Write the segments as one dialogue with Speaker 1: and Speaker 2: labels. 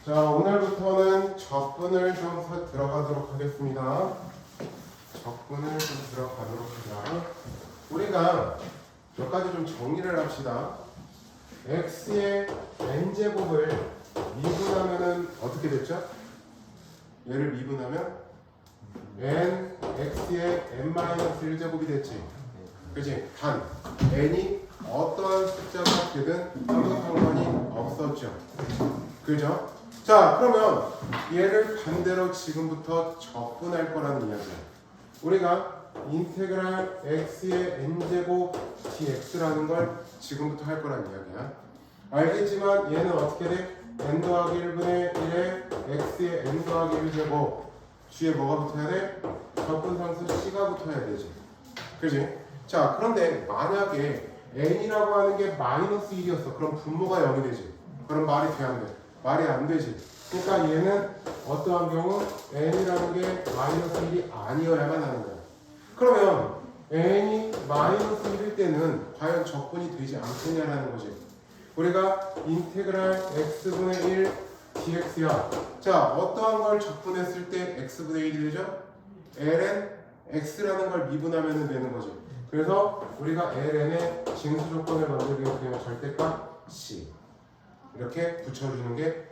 Speaker 1: 자, 오늘부터는 적분을 좀 들어가도록 하겠습니다. 적분을 좀 들어가도록 하자. 우리가 몇 가지 좀 정리를 합시다. x의 n제곱을 미분하면은 어떻게 됐죠? 얘를 미분하면 n x의 n-1제곱이 됐지. 그치? 단 n이 어떠한 숫자가 되든 아무 상관이 없었죠. 그죠? 자, 그러면 얘를 반대로 지금부터 적분할 거라는 이야기야. 우리가 인테그랄 x의 n제곱 dx라는 걸 지금부터 할 거라는 이야기야. 알겠지만 얘는 어떻게 돼? n 더하기 1분의 1에 x의 n 더하기 1제곱 뒤에 뭐가 붙어야 돼? 적분상수 c가 붙어야 되지. 그지? 자, 그런데 만약에 n이라고 하는 게 마이너스 1이었어. 그럼 분모가 0이 되지. 그럼 말이 돼, 안 돼? 말이 안 되지. 그러니까 얘는 어떠한 경우 n이라는 게 마이너스 1이 아니어야만 하는 거야. 그러면 n이 마이너스 1일 때는 과연 적분이 되지 않겠냐라는 거지. 우리가 인테그랄 x분의 1 dx야. 자, 어떠한 걸 적분했을 때 x분의 1이 되죠? ln x라는 걸 미분하면 되는 거지. 그래서 우리가 ln의 징수 조건을 만들기 위해서 그냥 절대값 c 이렇게 붙여주는 게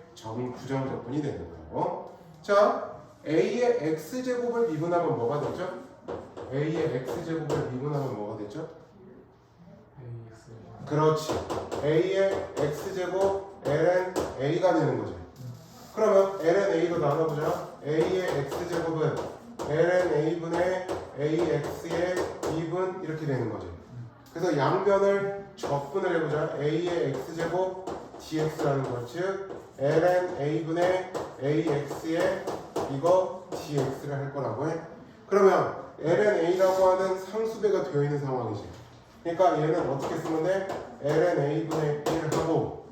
Speaker 1: 부정 적분이 되는 거고. 자, a의 x제곱을 미분하면 뭐가 되죠? a의 x제곱을 미분하면 뭐가 되죠? 그렇지. a의 x제곱 ln a가 되는 거지. 그러면 ln a로 나눠보자. a의 x제곱은 ln a분의 ax의 2분 이렇게 되는 거지. 그래서 양변을 적분을 해보자. a의 x제곱 dx라는 것, 즉 ln a분의 ax의 이거 dx를 할 거라고 해. 그러면 ln a라고 하는 상수배가 되어 있는 상황이지. 그러니까 얘는 어떻게 쓰면 돼? ln a분의 1을 하고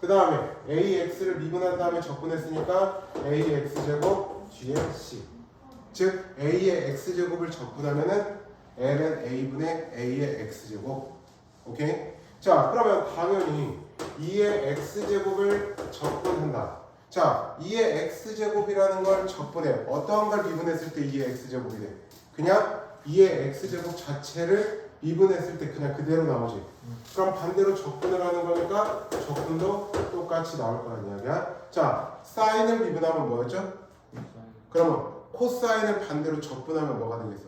Speaker 1: 그 다음에 ax를 미분한 다음에 적분했으니까 ax제곱 뒤에 c, 즉 a의 x제곱을 적분하면은 ln a분의 a의 x제곱. 오케이? 자, 그러면 당연히 2의 x제곱을 적분한다. 자, 2의 x제곱이라는 걸 적분해. 어떠한 걸 미분했을 때 2의 x제곱이 돼? 그냥 2의 x제곱 자체를 미분했을 때 그냥 그대로 나오지. 그럼 반대로 적분을 하는 거니까 적분도 똑같이 나올 거란 이야기야. 자, 사인을 미분하면 뭐였죠? 그러면 코사인을 반대로 적분하면 뭐가 되겠어?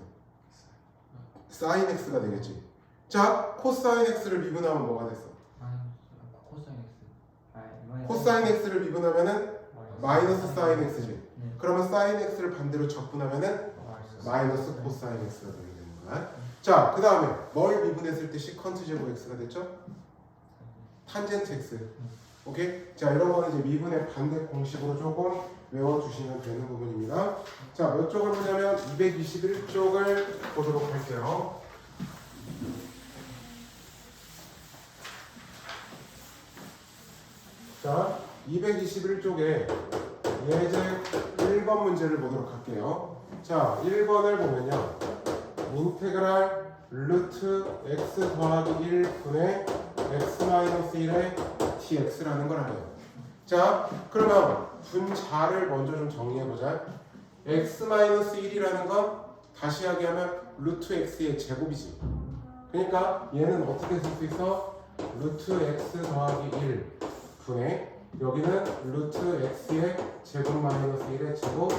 Speaker 1: 사인 x가 되겠지. 자, 코사인 x를 미분하면 뭐가 됐어? 코사인 x를 미분하면은 마이너스 사인 x지. 그러면 사인 x를 반대로 적분하면은 마이너스 코사인 x가 되게 되는 거야. 자, 그 다음에 뭘 미분했을 때 시컨트 제곱 x가 됐죠? 탄젠트 x. 오케이? 자, 이런 거는 이제 미분의 반대 공식으로 조금 외워주시면 되는 부분입니다. 자, 몇 쪽을 보냐면 221쪽을 보도록 할게요. 자, 221쪽에 예제 1번 문제를 보도록 할게요. 자, 1번을 보면요. 인테그랄 루트 x 더하기 1분의 x-1의 dx라는 걸 하래요. 자, 그러면 분자를 먼저 좀 정리해보자. x-1이라는 건 다시 이야기하면 루트 x의 제곱이지. 그러니까 얘는 어떻게 쓸 수 있어? 루트 x 더하기 1 분의 여기는 루트 x의 제곱 마이너스 1의 제곱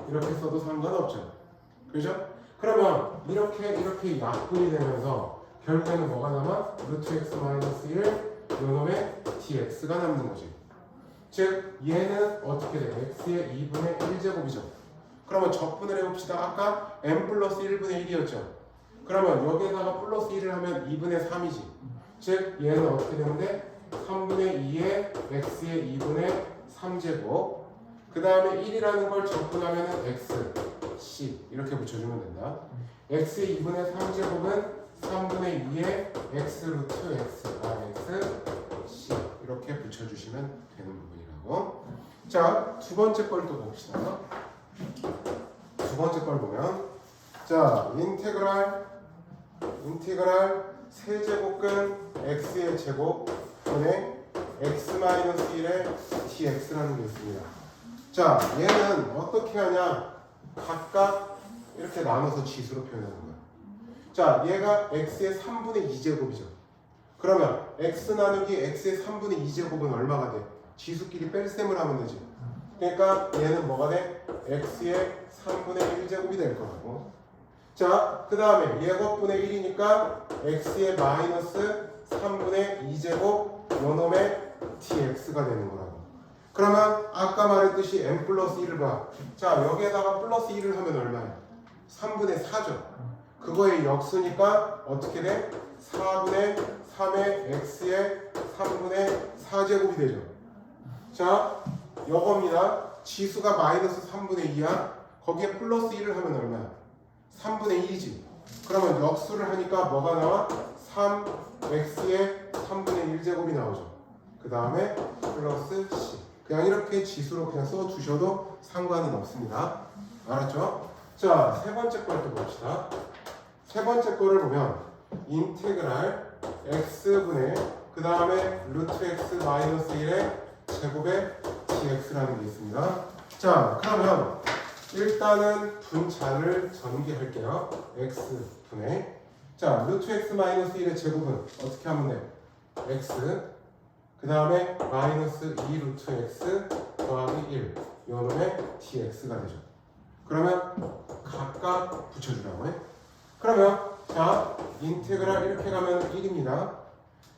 Speaker 1: 이렇게 써도 상관없죠. 그죠? 그러면 이렇게 약분이 되면서 결국에는 뭐가 남아? 루트 x 마이너스 1 요놈의 dx가 남는 거지. 즉 얘는 어떻게 돼? x의 2분의 1제곱이죠. 그러면 적분을 해봅시다. 아까 n 플러스 1분의 1이었죠. 그러면 여기에다가 플러스 1을 하면 2분의 3이지. 즉 얘는 어떻게 되는데? 3분의 2의 x의 2분의 3제곱 그 다음에 1이라는 걸 적분하면 x, c 이렇게 붙여주면 된다. x의 2분의 3제곱은 3분의 2의 x 루트 x, x, c 이렇게 붙여주시면 되는 부분이라고. 자, 두 번째 걸 또 봅시다. 두 번째 걸 보면 자, 인테그랄 세제곱근 x의 제곱 분의 x-1의 dx라는 게 있습니다. 자, 얘는 어떻게 하냐? 각각 이렇게 나눠서 지수로 표현하는 거야. 자, 얘가 x의 3분의 2제곱이죠. 그러면 x 나누기 x의 3분의 2제곱은 얼마가 돼? 지수끼리 뺄셈을 하면 되지. 그러니까 얘는 뭐가 돼? x의 3분의 1제곱이 될 거라고. 자, 그 다음에 얘 곱분의 1이니까 x의 마이너스 3분의 2제곱 요놈의 dx가 되는 거라고. 그러면 아까 말했듯이 n 플러스 1을 봐. 자, 여기에다가 플러스 1을 하면 얼마야? 3분의 4죠. 그거의 역수니까 어떻게 돼? 4분의 3의 x의 3분의 4제곱이 되죠. 자, 요겁니다. 지수가 마이너스 3분의 2야. 거기에 플러스 1을 하면 얼마야? 3분의 1이지. 그러면 역수를 하니까 뭐가 나와? 3x의 3분의 1제곱이 나오죠. 그 다음에 플러스 c. 그냥 이렇게 지수로 그냥 써주셔도 상관은 없습니다. 알았죠? 자, 세 번째 걸 또 봅시다. 세 번째 거를 보면 인테그랄 x분의 그 다음에 루트 x 마이너스 1의 제곱의 dx라는 게 있습니다. 자, 그러면 일단은 분자를 전개할게요. x분의 자, 루트 x 마이너스 1의 제곱은 어떻게 하면 돼? x 그 다음에 마이너스 2 루트 x 더하기 1 요놈의 dx가 되죠. 그러면 각각 붙여주라고 해. 그러면 자, 인테그랄 이렇게 가면 1입니다.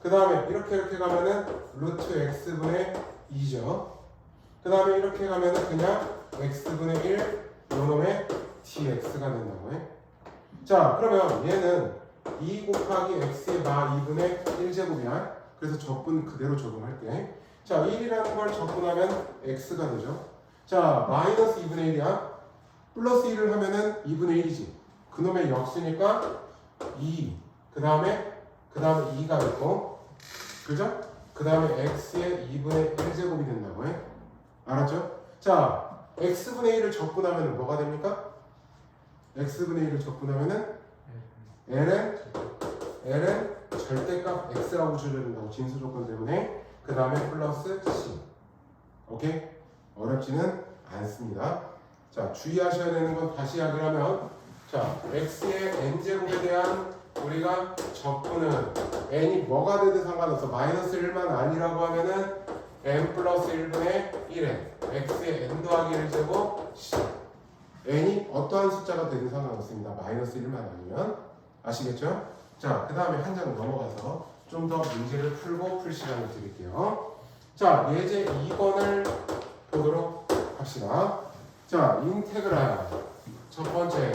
Speaker 1: 그 다음에 이렇게 가면은 루트 x분의 2죠. 그 다음에 이렇게 가면은 그냥 x분의 1 요놈의 dx가 된다고 해. 자, 그러면 얘는 2 곱하기 x의 마 2분의 1제곱이야. 그래서 적분 그대로 적용할게. 자, 1이라는 걸 적분하면 x가 되죠. 자, 마이너스 2분의 1이야. 플러스 1을 하면은 2분의 1이지. 그놈의 역수니까 2. 그 다음에 2가 있고, 그죠? 그 다음에 x의 2분의 1제곱이 된다고 해. 알았죠? 자, x분의 1을 적분하면 뭐가 됩니까? x분의 1을 적분하면은 l은 절대값 x라고 붙여줘야 된다고 진수 조건 때문에. 그 다음에 플러스 c. 오케이? 어렵지는 않습니다. 자, 주의하셔야 되는 건 다시 이야기를 하면 자, x의 n제곱에 대한 우리가 적분은 n이 뭐가 되든 상관없어. 마이너스 1만 아니라고 하면은 n 플러스 1분의 1에 x의 n 더하기 1제곱 c. n이 어떠한 숫자가 되든 상관없습니다. 마이너스 1만 아니면. 아시겠죠? 자, 그 다음에 한 장 넘어가서 좀 더 문제를 풀고 풀 시간을 드릴게요. 자, 예제 2번을 보도록 합시다. 자, 인테그랄 첫 번째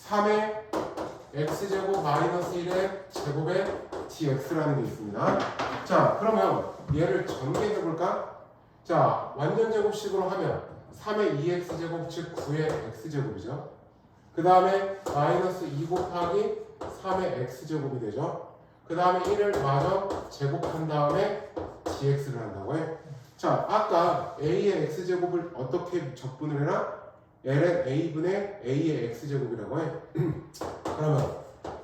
Speaker 1: 3의 x제곱 마이너스 1의 제곱의 dx라는 게 있습니다. 자, 그러면 얘를 전개해볼까? 자, 완전 제곱식으로 하면 3의 2x제곱 즉 9의 x제곱이죠. 그 다음에 마이너스 2 곱하기 3의 x제곱이 되죠. 그 다음에 1을 마저 제곱한 다음에 dx를 한다고 해. 자, 아까 a의 x제곱을 어떻게 적분을 해라? ln a분의 a의 x제곱이라고 해. 그러면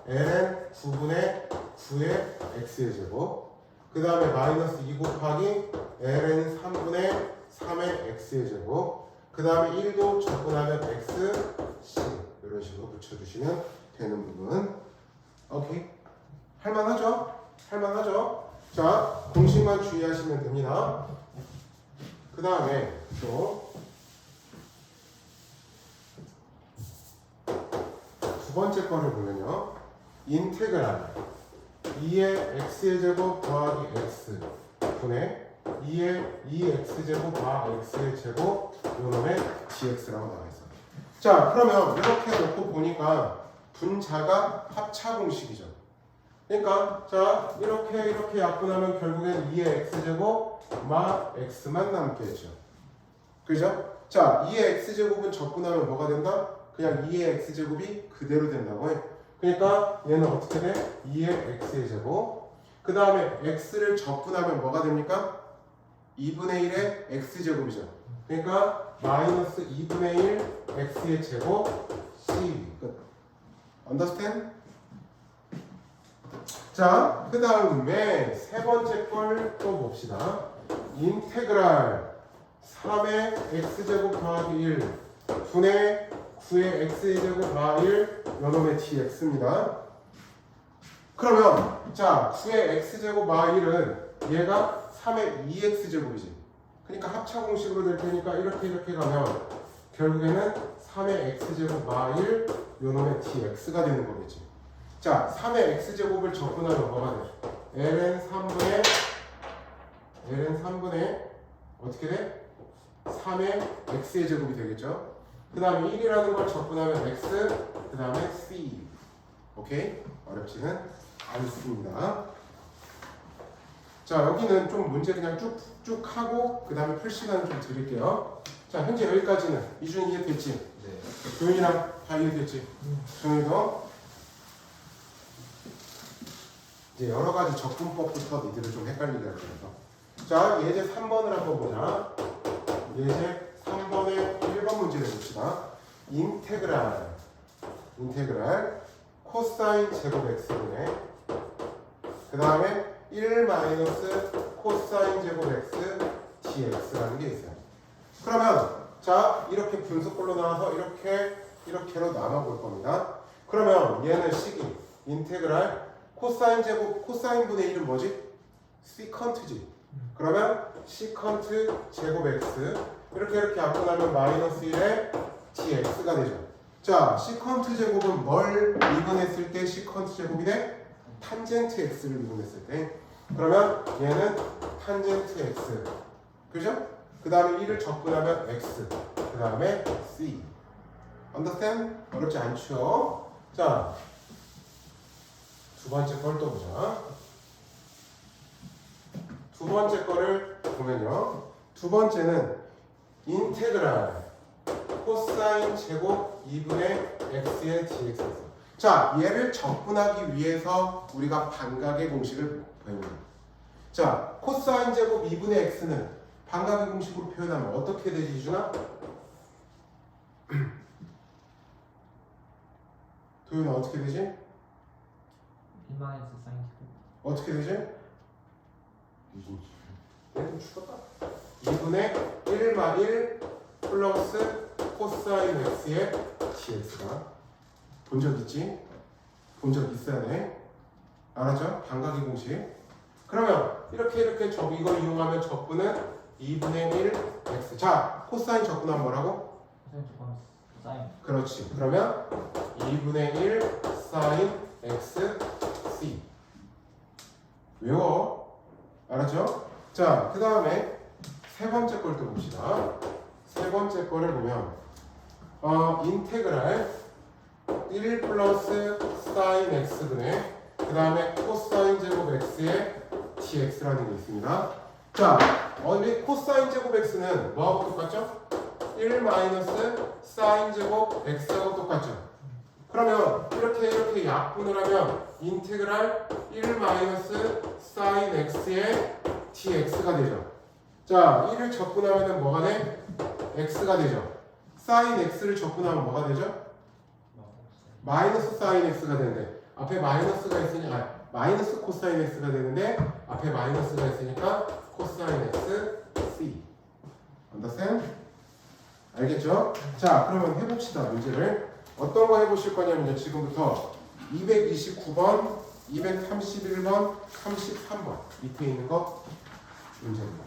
Speaker 1: ln 9분의 9의 x의 제곱, 그 다음에 마이너스 2 곱하기 ln 3분의 3의 x의 제곱, 그 다음에 1도 적분하면 x, c 이런 식으로 붙여주시면 되는 부분. 오케이? 할만하죠? 할만하죠? 자, 공식만 주의하시면 됩니다. 그 다음에 또 두 번째 거를 보면요. 인테그랄 2의 x의 제곱 더하기 x 분의 2의 2x제곱 더하기 x의 제곱 요놈의 dx라고 나와 있어. 자, 그러면 이렇게 놓고 보니까 분자가 합차 공식이죠. 그러니까 자, 이렇게 약분하면 결국엔 2의 x제곱 마 x만 남겠죠. 그죠? 자, 2의 x제곱은 적분하면 뭐가 된다? 그냥 2의 x제곱이 그대로 된다고 해. 그러니까 얘는 어떻게 돼? 2의 x의 제곱. 그 다음에 x를 적분하면 뭐가 됩니까? 2분의 1의 x제곱이죠. 그러니까 마이너스 2분의 1 x의 제곱 c. 끝. Understand? 자, 그 다음에 세 번째 걸 또 봅시다. 인테그랄 3의 x제곱 더하기 1 분의 9의 x제곱 더하기 1 요놈의 dx입니다. 그러면 자 9의 x제곱 더하기 1은 얘가 3의 2x제곱이지. 그러니까 합차 공식으로 될 테니까 이렇게 가면 결국에는 3의 x제곱 더하기 1 요놈의 dx가 되는 거겠지. 자 3의 x제곱을 적분하면 뭐가 돼? ln 3분의 어떻게 돼? 3의 x의 제곱이 되겠죠. 그 다음에 1이라는 걸 적분하면 x, 그 다음에 c. 오케이? 어렵지는 않습니다. 자 여기는 좀 문제 그냥 쭉쭉 하고 그 다음에 풀 시간을 좀 드릴게요. 자 현재 여기까지는 이준 이해됐지?
Speaker 2: 네.
Speaker 1: 도윤이랑 다 이해됐지? 정희도 이제 여러 가지 접근법부터 니들을 좀 헷갈리게 할 거예요. 자 예제 3번을 한번 보자. 예제 3번의 1번 문제를 봅시다. 인테그랄 코사인 제곱 x분의 그 다음에 1 마이너스 코사인 제곱 x dx라는 게 있어요. 그러면 자 이렇게 분수꼴로 나와서 이렇게로 나눠 볼 겁니다. 그러면 얘는 식이 인테그랄 코사인 제곱 코사인 분의 1은 뭐지? 시컨트지. 그러면 시컨트 제곱 x 이렇게 약분하면 마이너스 1의 dx가 되죠. 자 시컨트 제곱은 뭘 미분했을 때 시컨트 제곱이 돼? 탄젠트 x를 미분했을 때. 그러면 얘는 탄젠트 x 그죠? 그 다음에 1을 적분하면 x 그 다음에 c. understand? 어렵지 않죠? 자 두 번째 걸 또 보자. 두 번째 거를 보면요. 두 번째는 인테그랄 코사인 제곱 2분의 x의 dx에서 자 얘를 적분하기 위해서 우리가 반각의 공식을 배웁니다. 자 코사인 제곱 2분의 x는 반각의 공식으로 표현하면 어떻게 되지 이준아? 도윤아 어떻게 되지?
Speaker 2: 1마이너스 사인
Speaker 1: 어떻게 되지? 유진 얘좀 죽었다. 2분의 1 플러스 코사인 x의 dx가 본 적 있지? 본 적 있어야 돼. 알았죠? 반각의 공식. 그러면 이렇게 이걸 이용하면 적분은 2분의 1 x. 자 코사인 적분하면 뭐라고?
Speaker 2: 코사인 조건 사인.
Speaker 1: 그렇지. 그러면 2분의 1 사인 x c. 외워. 알았죠? 자, 그 다음에 세 번째 걸 또 봅시다. 세 번째 거를 보면 인테그랄 1 플러스 사인 x분의 그 다음에 코사인 제곱 x의 dx라는 게 있습니다. 자, 우리 코사인 제곱 x는 뭐하고 똑같죠? 1 마이너스 사인 제곱 x하고 똑같죠? 그러면 이렇게 약분을 하면 인테그랄 1 마이너스 사인 x의 dx가 되죠. 자, 1을 적분하면 뭐가 돼? x가 되죠. 사인 x를 적분하면 뭐가 되죠? 마이너스 사인 x가 되는데 앞에 마이너스가 있으니까 마이너스 코사인 x가 되는데 앞에 마이너스가 있으니까 코사인 x c. understand? 알겠죠? 자, 그러면 해봅시다. 문제를 어떤 거 해보실 거냐면요. 지금부터 229번, 231번, 33번 밑에 있는 거 문제입니다.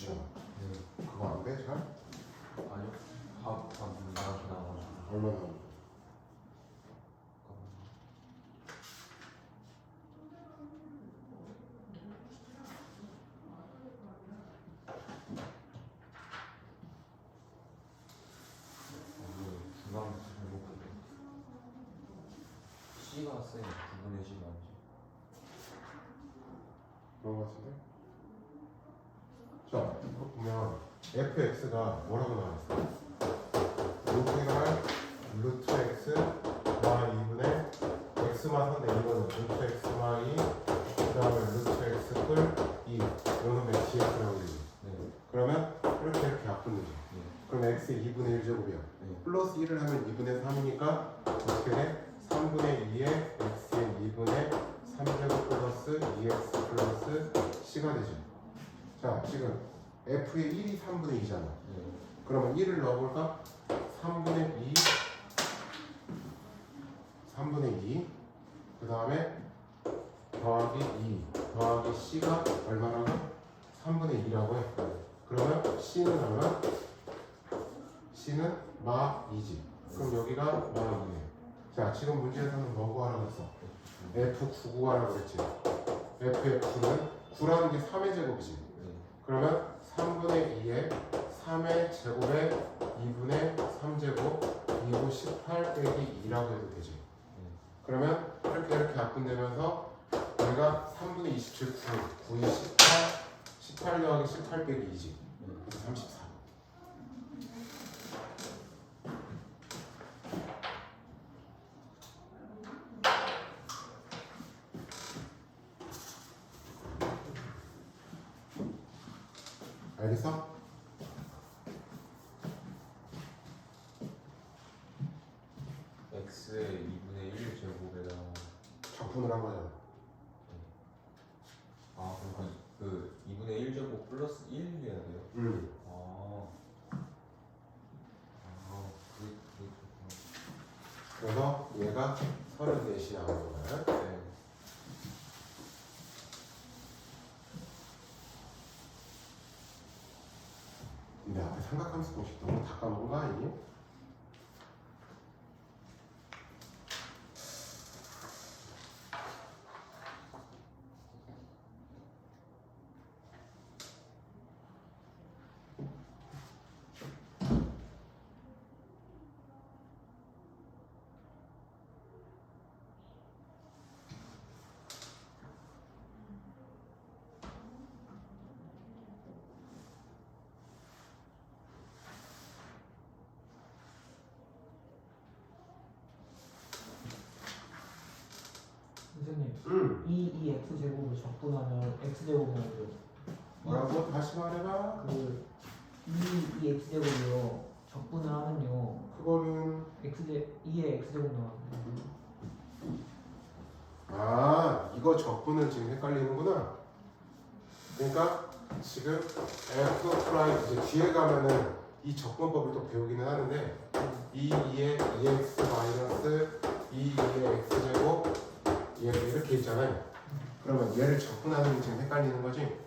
Speaker 1: 주잖아.
Speaker 3: 네.
Speaker 1: 그거 안 돼? 잘?
Speaker 3: 아니요. 합 이상하게 나와가지고.
Speaker 1: 얼마나 나오는데?
Speaker 3: 중간 제곱인데. C가 쌤 9분의 10 아니지?
Speaker 1: 그런 거 같은데? 자, 이거 보면 fx가 뭐라고 나왔어? 인테그랄 루트 x y 2분의 x만 선대 이거는 루트 x y 그 다음에 루트 x 뿔 2 이거는 dx라고 되지.
Speaker 3: 네.
Speaker 1: 그러면 이렇게 약분되죠.
Speaker 3: 네.
Speaker 1: 그럼 x의 2분의 1제곱이야.
Speaker 3: 네.
Speaker 1: 플러스 1을 하면 2분의 3이니까 어떻게 돼? 3분의 2에 x의 2분의 3제곱 플러스 2x 플러스 c가 되죠. 자, 지금 f의 1이 3분의 2잖아.
Speaker 3: 네.
Speaker 1: 그러면 1을 넣어볼까? 3분의 2 3분의 2 그 다음에 더하기 2 더하기 c가 얼마라고? 3분의 2라고 해. 그러면 c는 얼마? c는 마 2지. 그럼 여기가 마 2네. 자, 지금 문제에서는 뭐 구하라고 했어? f9 구하라고 그랬지. f의 9는 9라는 게 3의 제곱이지.
Speaker 3: 네.
Speaker 1: 그러면 3분의 2에 3의 제곱에 2분의 3제곱 2고 18 빼기 2라고 해도 되지. 그러면 이렇게 약분되면서 여기가 3분의 27 9, 9이 18 더하기 18 빼기 2지. 그래서 34. 알겠어?
Speaker 3: X의 2분의 1 제곱에다
Speaker 1: 적분을 한 거잖아.
Speaker 3: 아 그럼 그 2분의 1 제곱 플러스 1 해야 돼요? 아. 아 그게 그렇구나.
Speaker 1: 그래서 얘가 34이 나오는 거야.
Speaker 3: 네.
Speaker 1: 근데 앞에 삼각함수 공식 너무 다 까먹은 거 아니니?
Speaker 2: 선생님, 이 x 제곱을 적분하면 x 제곱이 나오죠.
Speaker 1: 뭐라고? 다시 말해봐.
Speaker 2: 이 x 제곱이요. 적분을 하면요.
Speaker 1: 그거는
Speaker 2: 2의 x 제곱 나와요.
Speaker 1: 아, 이거 적분은 지금 헷갈리는구나. 그러니까 지금 f 프라임 이제 뒤에 가면은 이 적분법을 또 배우기는 하는데 2의 2x 마이너스 2의 x 제곱 얘가 이렇게 있잖아요. 그러면 얘를 적분하는 게 지금 헷갈리는 거지.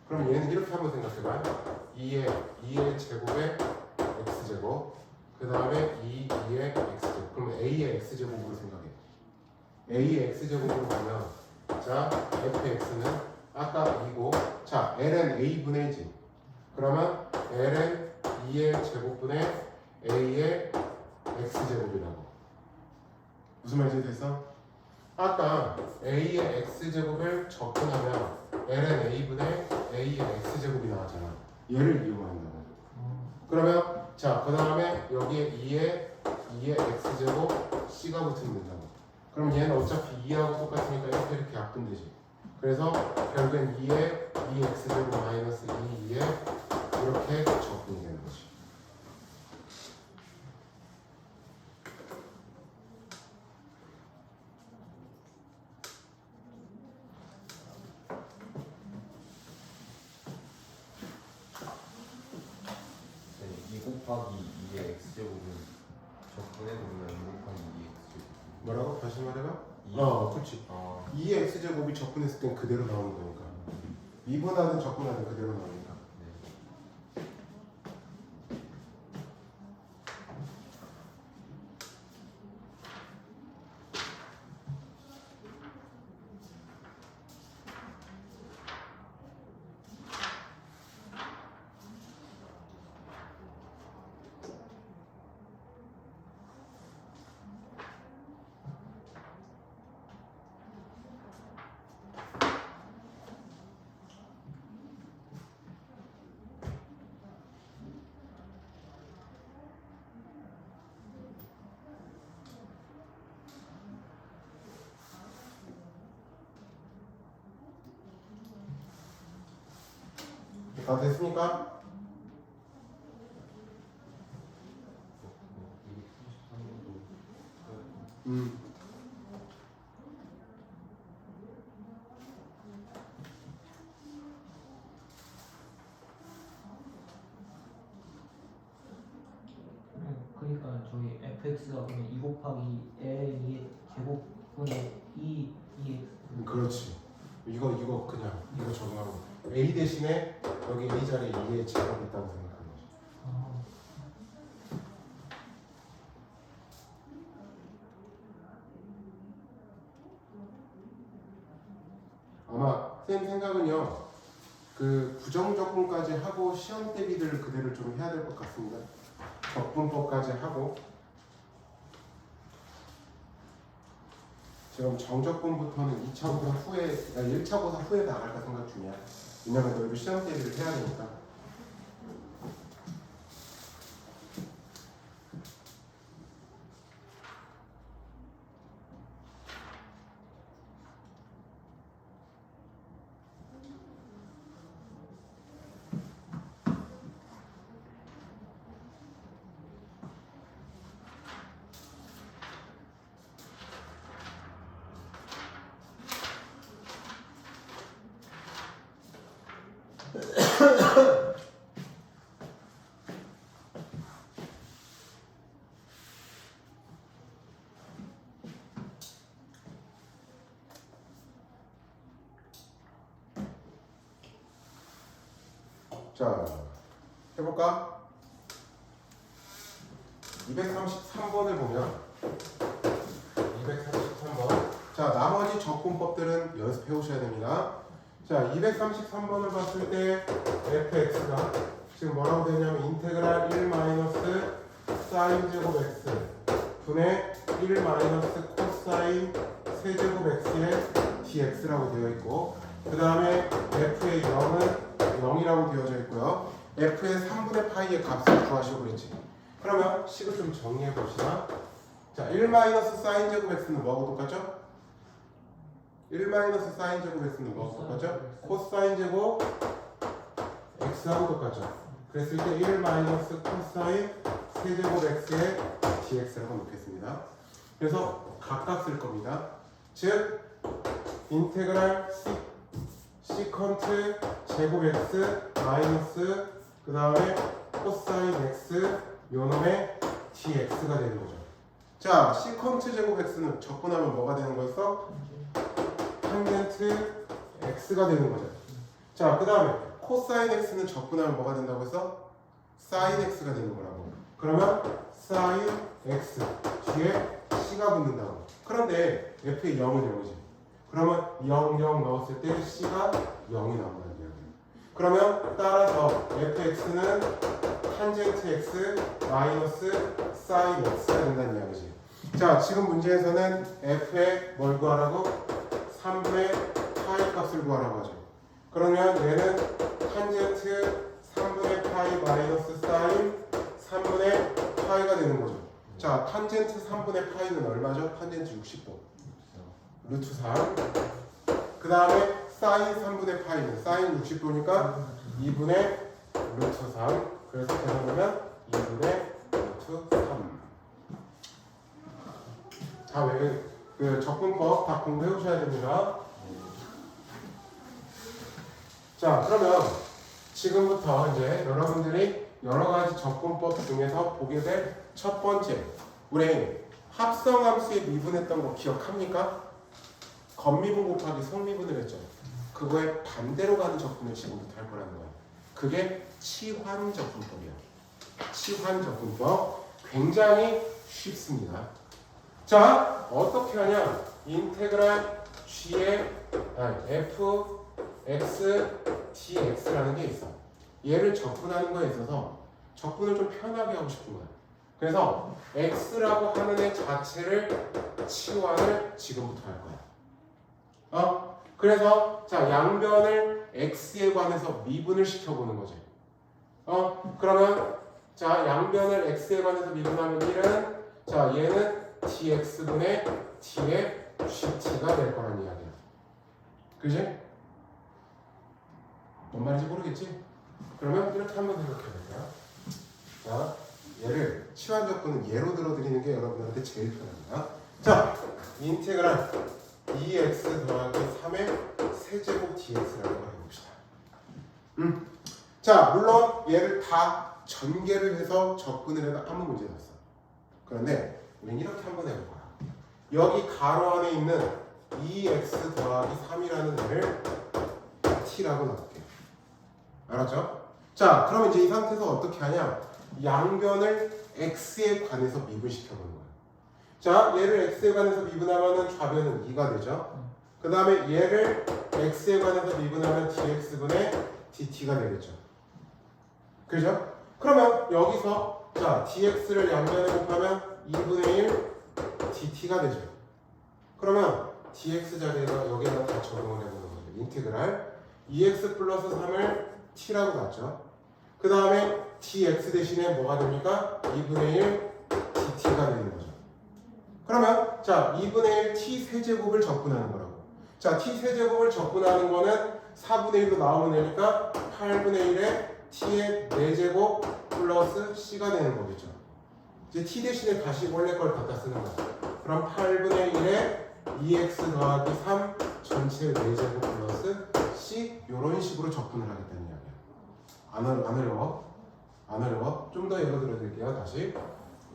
Speaker 1: 그럼 얘는 이렇게 한번 생각해봐요. 2의 제곱에 x 제곱 그 다음에 2의 x 제곱. 그러면 a의 x 제곱으로 생각해. a의 x 제곱으로 보면 자 fx는 아까 2고 자 ln a분의 1지. 그러면 ln 2의 제곱분의 a의 x 제곱이라고. 무슨 말인지 됐어? 아까 a의 x 제곱을 적분하면 ln a분의 a의 x 제곱이 나왔잖아. 얘를 이용한다고. 그러면 자 그 다음에 여기에 2의 x 제곱 c가 붙으면 된다고. 그럼 얘는 어차피 2하고 똑같으니까 이렇게 약분되지. 그래서 결국엔 2의 2x 제곱 마이너스 2의 이렇게 적분이 되는 거지.
Speaker 3: 네, 2 곱하기 2의 x 제곱은 적분해보면 2 곱하기 2의 x 제곱.
Speaker 1: 뭐라고? 다시 말해봐.
Speaker 3: 2.
Speaker 1: 그렇지.
Speaker 3: 아.
Speaker 1: 2의 x 제곱이 적분했을 땐 그대로 나오는 거니까. 미분하든 적분하든 그대로 나오니까.
Speaker 3: 네.
Speaker 1: 다 됐습니까? 음.
Speaker 2: 그러니까 저희 fx가 그러면 2 곱하기 L2의 제곱분의 2x.
Speaker 1: 그렇지. 이거 그냥 이거 적용하고 A 대신에 여기 A 자리에 2의 제곱이 있다고 생각하는 거지.
Speaker 2: 아,
Speaker 1: 아마 쌤 생각은요. 그 부정적분까지 하고 시험 대비를 그대로 좀 해야 될 것 같습니다. 적분법까지 하고 지금 정적분부터는 2차 고사 후에 1차 고사 후에 나갈까 생각 중이야. 왜냐면 너희도 시험 대비를 해야 되니까. 자, 해볼까? 233번을 보면 233번. 자, 나머지 적분법들은 연습해 오셔야 됩니다. 자, 233번을 봤을 때 fx가 지금 뭐라고 되냐면 인테그랄 1 마이너스 사인 제곱 x 분의 1 마이너스 코사인 세제곱 x의 dx라고 되어 있고, 그 다음에 f의 0은 0이라고 되어져 있고요. f의 3분의 파이의 값을 구하시고 그랬지. 그러면 식을 좀 정리해 봅시다. 자, 1 마이너스 사인 제곱 x는 뭐하고 똑같죠? 1 마이너스 사인 제곱 x는 뭐하고 똑같죠? 코사인 제곱 x하고 똑같죠. 그랬을 때 1 마이너스 코사인 세제곱 x의 dx라고 놓겠습니다. 그래서 각각 쓸 겁니다. 즉 인테그랄 시컨트 제곱 x 마이너스 그 다음에 코사인 x 요놈의 dx가 되는 거죠. 자, 시컨트 제곱 x는 적분하면 뭐가 되는 거였어? 탄젠트 x가 되는 거죠. 자, 그 다음에 코사인 x는 적분하면 뭐가 된다고 했어? 사인 x가 되는 거라고. 그러면 사인 x 뒤에 c가 붙는다고. 그런데 f의 0은 0이지. 그러면 0, 0 넣었을 때 c가 0이 나온다는 이야기예요. 그러면 따라서 fx는 탄젠트 x 마이너스 사인 x가 된다는 이야기지. 자, 지금 문제에서는 f의 뭘 구하라고? 3분의 파이 값을 구하라고 하죠. 그러면 얘는 탄젠트 3분의 파이 마이너스 사인 3분의 파이가 되는 거죠. 자, 탄젠트 3분의 파이는 얼마죠? 탄젠트 60도. 루트 3. 그 다음에 사인 3분의 파이는 사인 60도니까 2분의 루트 3. 그래서 계산하면 2분의 루트 3. 자, 그 적분법 다 공부해 오셔야 됩니다. 자, 그러면 지금부터 이제 여러분들이 여러 가지 적분법 중에서 보게 될 첫 번째, 우리 합성함수에 미분했던 거 기억합니까? 겉미분 곱하기 속미분을 했죠. 그거에 반대로 가는 적분을 지금부터 할 거라는 거예요. 그게 치환 적분법이야. 치환 적분법 굉장히 쉽습니다. 자, 어떻게 하냐? 인테그랄 g의 f x dx라는 게 있어. 얘를 적분하는 거에 있어서 적분을 좀 편하게 하고 싶은 거야. 그래서 x라고 하는 애 자체를 치환을 지금부터 할 거야. 그래서 자, 양변을 x에 관해서 미분을 시켜보는 거지. 그러면 자, 양변을 x에 관해서 미분하면 1은 자, 얘는 dx분의 d의 gt가 될 거란 이야기야. 그지? 뭔 말인지 모르겠지? 그러면 이렇게 한번 생각해 볼까요? 자, 얘를 치환 적분은 예로 들어드리는 게 여러분한테 제일 편합니다. 자, 인테그랄 2x 더하기 3의 세제곱 dx라고 해봅시다. 자, 물론 얘를 다 전개를 해서 접근을 해도 아무 문제가 없어. 그런데 우리는 이렇게 한번 해볼 거야. 여기 가로 안에 있는 2x 더하기 3이라는 애를 t라고 넣을게요. 알았죠? 자, 그러면 이제 이 상태에서 어떻게 하냐? 양변을 x에 관해서 미분시켜 보는 거예요. 자, 얘를 x에 관해서 미분하면 좌변은 2가 되죠. 그 다음에 얘를 x에 관해서 미분하면 dx분의 dt가 되겠죠. 그죠? 그러면 여기서 자 dx를 양변에 곱하면 2분의 1 dt가 되죠. 그러면 dx 자리에다 여기에다 다 적용을 해보는 거죠. 인테그랄 2x 플러스 3을 t라고 놨죠. 그 다음에 dx 대신에 뭐가 됩니까? 2분의 1 dt가 되는 거죠. 그러면 자 2분의 1 t 세제곱을 적분하는 거라고. 자 t 세제곱을 적분하는 거는 4분의 1로 나오면 되니까 8분의 1에 t의 4제곱 플러스 c가 되는 거겠죠. 이제 t 대신에 다시 원래 걸 갖다 쓰는 거야. 그럼 8분의 1에 2x 더하기 3 전체 4제곱 플러스 c 이런 식으로 적분을 하겠다는 이야기야. 안 어려워? 안 어려워? 좀 더 예로 들어드릴게요. 다시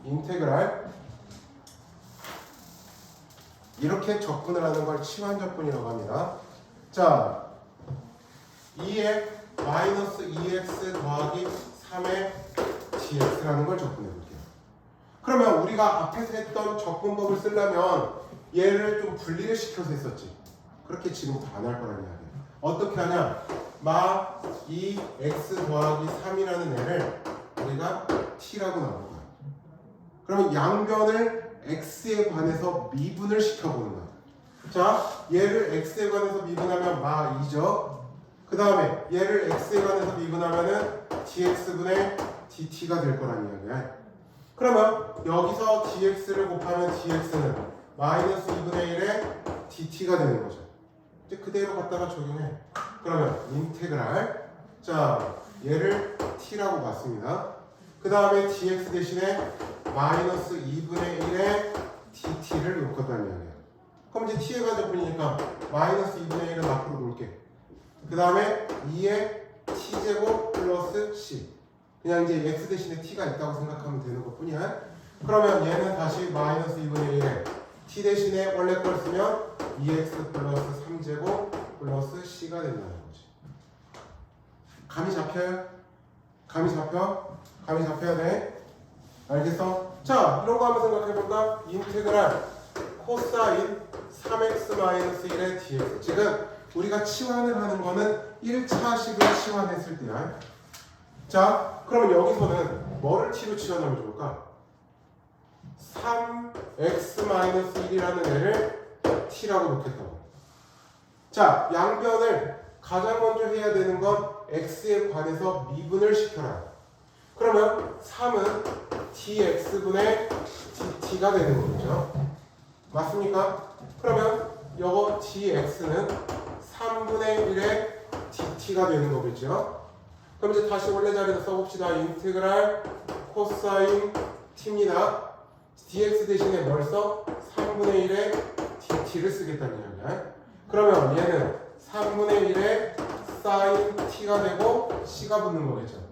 Speaker 1: 인테그랄 이렇게 적분을 하는 걸 치환 적분이라고 합니다. 자 2에 마이너스 2x 더하기 3의 dx라는 걸 적분해 볼게요. 그러면 우리가 앞에서 했던 적분법을 쓰려면 얘를 좀 분리를 시켜서 했었지. 그렇게 지금부터 안 할 거라는 이야기야. 어떻게 하냐? 마 2x 더하기 3이라는 애를 우리가 t라고 나눈 거야. 그러면 양변을 x에 관해서 미분을 시켜보는 거야. 자, 얘를 x에 관해서 미분하면 마 2죠. 그 다음에 얘를 x에 관해서 미분하면은 dx분의 dt가 될 거란 이야기야. 그러면 여기서 dx를 곱하면 dx는 마이너스 2분의 1에 dt가 되는 거죠. 이제 그대로 갖다가 적용해. 그러면 인테그랄 자 얘를 t라고 봤습니다. 그 다음에 dx 대신에 마이너스 2분의 1에 dt를 놓겠다는 이야기야. 그럼 이제 t에 관한 적분이니까 마이너스 2분의 1은 앞으로 놓을게. 그 다음에 2의 t제곱 플러스 c 그냥 이제 x 대신에 t가 있다고 생각하면 되는 것 뿐이야. 그러면 얘는 다시 마이너스 2분의 1에 t 대신에 원래 걸 쓰면 2x 플러스 3제곱 플러스 c가 된다는 거지. 감이 잡혀요? 감이 잡혀? 감이 잡혀야 돼. 알겠어? 자, 이런 거 한번 생각해볼까? 인테그랄 코사인 3x-1의 dx. 지금 우리가 치환을 하는 거는 1차식을 치환했을 때야. 자, 그러면 여기서는 뭐를 t로 치환하면 좋을까? 3x-1이라는 애를 t라고 놓겠다고. 자, 양변을 가장 먼저 해야 되는 건 x에 관해서 미분을 시켜라. 그러면 3은 dx분의 dt가 되는 거죠. 맞습니까? 그러면 요거 dx는 3분의 1의 dt가 되는 거겠죠. 그럼 이제 다시 원래 자리에서 써봅시다. 인테그랄 코사인 t입니다. dx 대신에 뭘 써? 3분의 1의 dt를 쓰겠다는 이야기야. 그러면 얘는 3분의 1의 sin t가 되고 c가 붙는 거겠죠.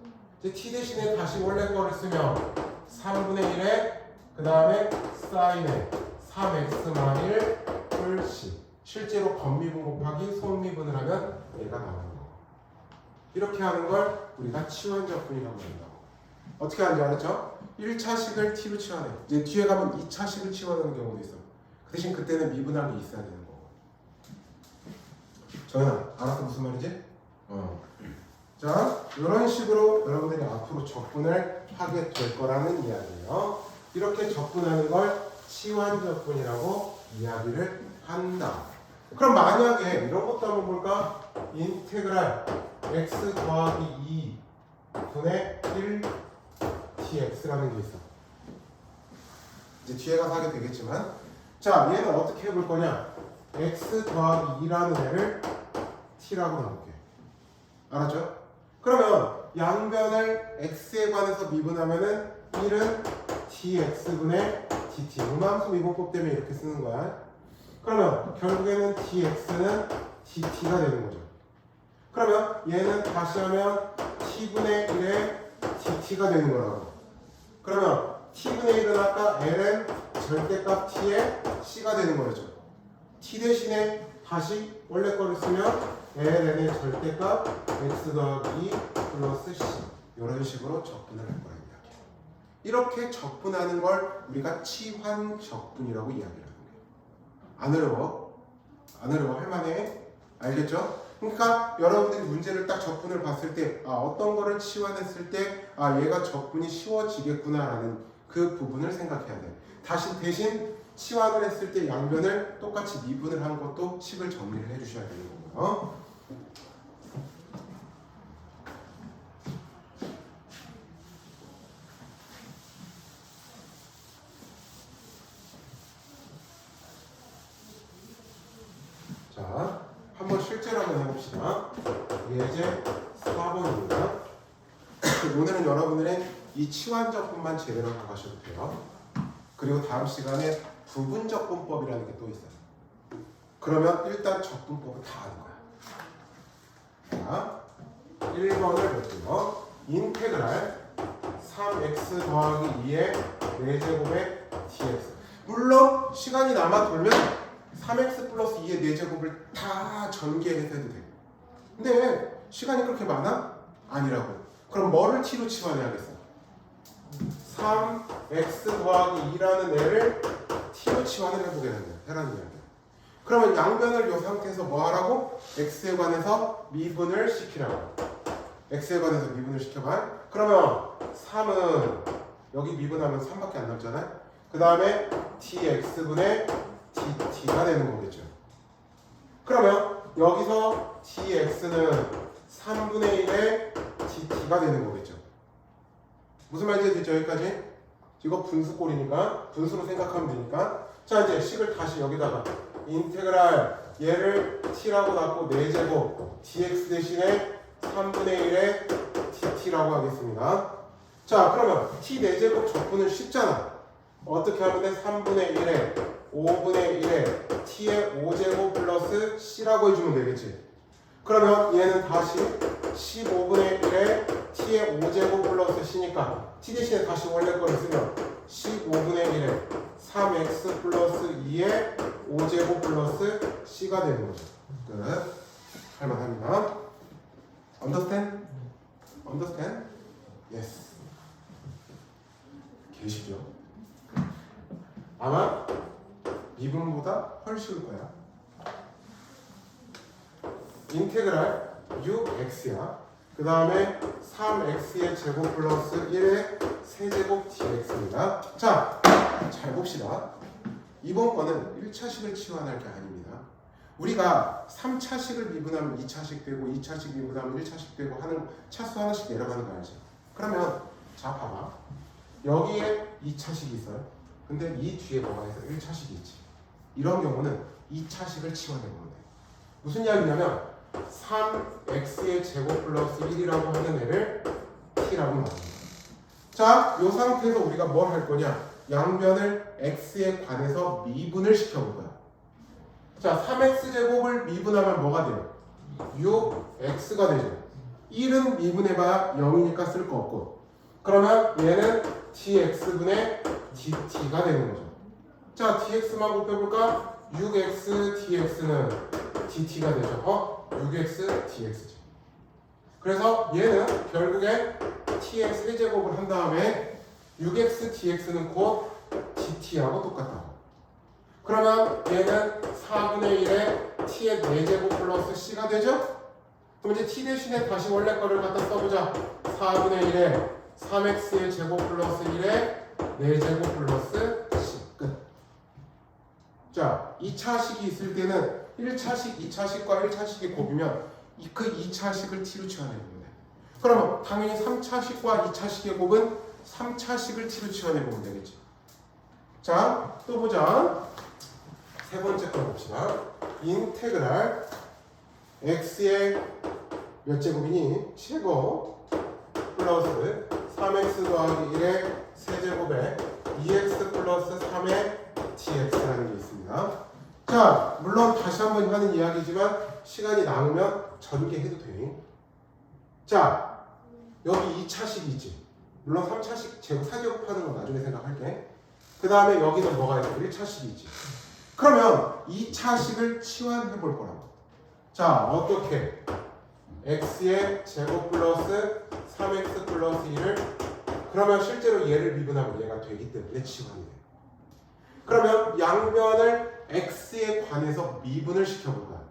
Speaker 1: 이제 t 대신에 다시 원래 거를 쓰면 3분의 1의 그 다음에 sin의 3x-1 뿔 c. 실제로 겉미분 곱하기 속미분을 하면 얘가 나오는 거. 이렇게 하는 걸 우리가 치환 적분이라고 한다고. 어떻게 하는지 알았죠? 1차식을 t로 치환해. 이제 뒤에 가면 2차식을 치환하는 경우도 있어. 그 대신 그때는 미분함이 있어야 되는 거고. 정연아, 알았어? 무슨 말이지? 자, 이런 식으로 여러분들이 앞으로 적분을 하게 될 거라는 이야기예요. 이렇게 적분하는 걸 치환 적분이라고 이야기를 한다. 그럼 만약에 이런 것도 한번 볼까? 인테그랄 x 더하기 2 분의 1 dx라는 게 있어. 이제 뒤에 가서 하게 되겠지만, 자, 얘는 어떻게 해볼 거냐? x 더하기 2라는 애를 t라고 넣을게. 알았죠? 그러면 양변을 x에 관해서 미분하면은 1은 dx분의 dt. 음함수 미분법 때문에 이렇게 쓰는 거야. 그러면 결국에는 dx는 dt가 되는 거죠. 그러면 얘는 다시 하면 t분의 1의 dt가 되는 거라고. 그러면 t분의 1은 아까 ln 절대값 t의 c가 되는 거죠. t 대신에 다시 원래 거를 쓰면 ln의 절대값 x 더하기 2 플러스 c 이런 식으로 적분을 할 거란 이야기야. 이렇게 적분하는 걸 우리가 치환 적분이라고 이야기를 하는 거예요. 안 어려워? 안 어려워? 할만해? 알겠죠? 그러니까 여러분들이 문제를 딱 적분을 봤을 때 어떤 거를 치환했을 때 얘가 적분이 쉬워지겠구나라는 그 부분을 생각해야 돼. 다시 대신 치환을 했을 때 양변을 똑같이 미분을 한 것도 식을 정리를 해주셔야 되는 거고요. 자, 한번 실제로 한번 해봅시다. 예제 4번입니다. 오늘은 여러분들의 이 치환적분만 제대로 나가셔도 돼요. 그리고 다음 시간에 부분적분법이라는 게 또 있어요. 그러면 일단 적분법은 다 아는 거야. 자, 1번을 볼게요. 인테그랄 3x 더하기 2의 4제곱의 dx. 물론 시간이 남아 돌면 3x 플러스 2의 4제곱을 다 전개해서 해도 돼. 근데 시간이 그렇게 많아? 아니라고. 그럼 뭐를 t로 치환해야겠어? 3x 더하기 2라는 애를 t로 치환을 해보겠는데 해라는 이야기야. 그러면 양변을 이 상태에서 뭐 하라고? x에 관해서 미분을 시키라고. x에 관해서 미분을 시켜봐. 그러면 3은 여기 미분하면 3밖에 안 남잖아. 그 다음에 dx분의 dt가 되는 거겠죠. 그러면 여기서 dx는 3분의 1의 dt가 되는 거겠죠. 무슨 말인지 됐죠? 여기까지? 이거 분수꼴이니까 분수로 생각하면 되니까. 자, 이제 식을 다시 여기다가 인테그랄 얘를 t라고 놨고 4제곱 dx 대신에 3분의 1의 dt라고 하겠습니다. 자, 그러면 t 4제곱 적분은 쉽잖아. 어떻게 하면 돼? 3분의 1에 5분의 1에 t의 5제곱 플러스 c라고 해주면 되겠지. 그러면 얘는 다시 15분의 1에 t의 5제곱 플러스 c니까 t 대신에 다시 원래 거를 쓰면 15분의 1에 3x 플러스 2의 5제곱 플러스 c가 되는 거죠. 끝. 할만합니다. Understand? Understand? Yes. 계시죠? 아마 미분보다 훨씬 쉬울 거야. 인테그랄 6x야. 그 다음에 3x의 제곱 플러스 1의 세제곱 dx입니다. 자, 잘 봅시다. 이번 거는 1차식을 치환할 게 아닙니다. 우리가 3차식을 미분하면 2차식 되고 2차식 미분하면 1차식 되고 하는 차수 하나씩 내려가는 거 알지? 그러면 자, 봐봐. 여기에 2차식이 있어요. 근데 이 뒤에 뭐가 있어? 1차식이 있지. 이런 경우는 2차식을 치환해보면 돼. 무슨 이야기냐면 3x의 제곱 플러스 1이라고 하는 애를 t라고 말합니다. 자, 이 상태에서 우리가 뭘 할 거냐? 양변을 x에 관해서 미분을 시켜볼 거야. 자, 3x제곱을 미분하면 뭐가 돼요? 6x가 되죠. 1은 미분해봐야 0이니까 쓸 거 없고. 그러면 얘는 dx분의 dt가 되는 거죠. 자, dx만 곱해볼까? 6x dx는 dt가 되죠. 6x dx지. 그래서 얘는 결국에 t의 세제곱을 한 다음에 6x dx는 곧 dt하고 똑같다고. 그러면 얘는 4분의 1에 t의 4제곱 플러스 c가 되죠? 그럼 이제 t 대신에 다시 원래 거를 갖다 써보자. 4분의 1에 3x의 제곱 플러스 1에 4제곱 플러스 c. 끝. 자, 2차식이 있을 때는 1차식, 2차식과 1차식이 곱이면 그 2차식을 t로 치환해보면 돼. 그러면 당연히 3차식과 2차식의 곱은 3차식을 t로 치환해보면 되겠지. 자, 또 보자. 세 번째 거 봅시다. 인테그랄 x의 몇 제곱이니? 제곱 플러스 3x 더하기 1의 세제곱에 2x 플러스 3의 dx라는 게 있습니다. 자, 물론 다시 한번 하는 이야기지만 시간이 남으면 전개해도 돼. 자, 여기 2차식이 있지. 물론 3차식 제곱 4제곱하는 건 나중에 생각할게. 그 다음에 여기는 뭐가 있고 1차식이 있지. 그러면 2차식을 치환해 볼 거라고. 자, 어떻게? x의 제곱 플러스 3x 플러스 1을 그러면 실제로 얘를 미분하면 얘가 되기 때문에 치환이 돼. 그러면 양변을 x에 관해서 미분을 시켜볼 거야.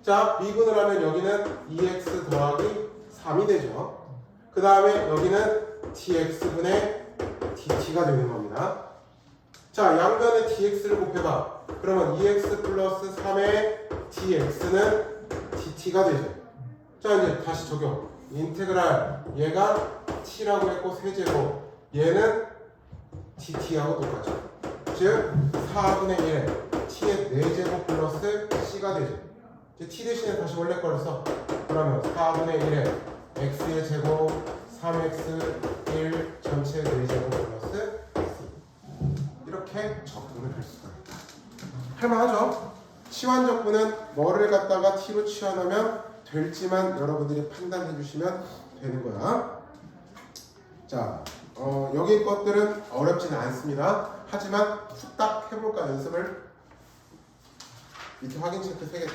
Speaker 1: 자, 미분을 하면 여기는 2x 더하기 3이 되죠. 그 다음에 여기는 dx분의 dt가 되는 겁니다. 자, 양변에 dx를 곱해봐. 그러면 2x 플러스 3의 dx는 dt가 되죠. 자, 이제 다시 적용. 인테그랄 얘가 t라고 했고 세제곱 얘는 dt하고 똑같죠. 즉 4분의 1 t의 4제곱 플러스 c가 되죠. 이제 t 대신에 다시 원래 거를 써. 그러면 4분의 1에 x의 제곱 3x 1 전체 4제곱 플러스 c 이렇게 적분을 할 수가 있다. 할만하죠? 치환 적분은 뭐를 갖다가 t로 치환하면 될지만 여러분들이 판단해 주시면 되는 거야. 자, 여기 것들은 어렵지는 않습니다. 하지만 후딱 해볼까 연습을. 밑에 확인 체크 3개 다.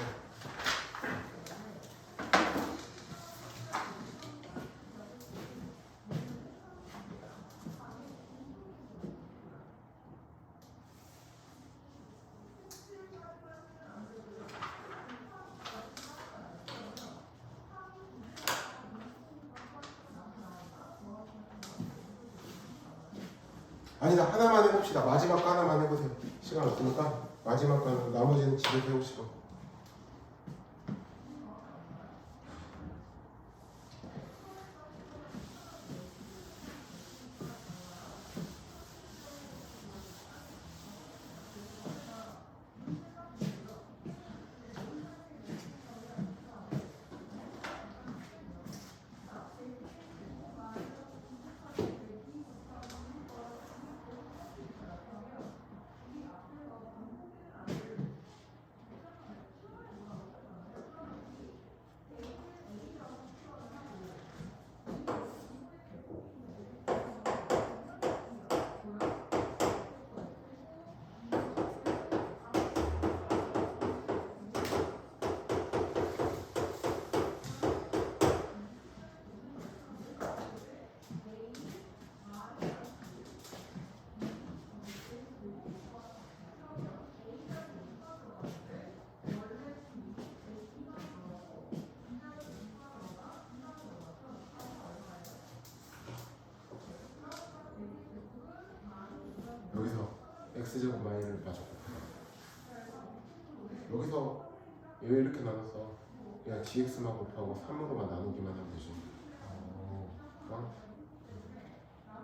Speaker 1: 아니다, 하나만 해봅시다. 마지막 거 하나만 해보세요. 시간 없으니까 마지막 거는 나머지는 집에 배우시고. 여기서 x제곱 마이너를 봐줘. 여기서 왜 이렇게 나눠서 그냥 gx만 곱하고 3으로만 나누기만 하면 되지.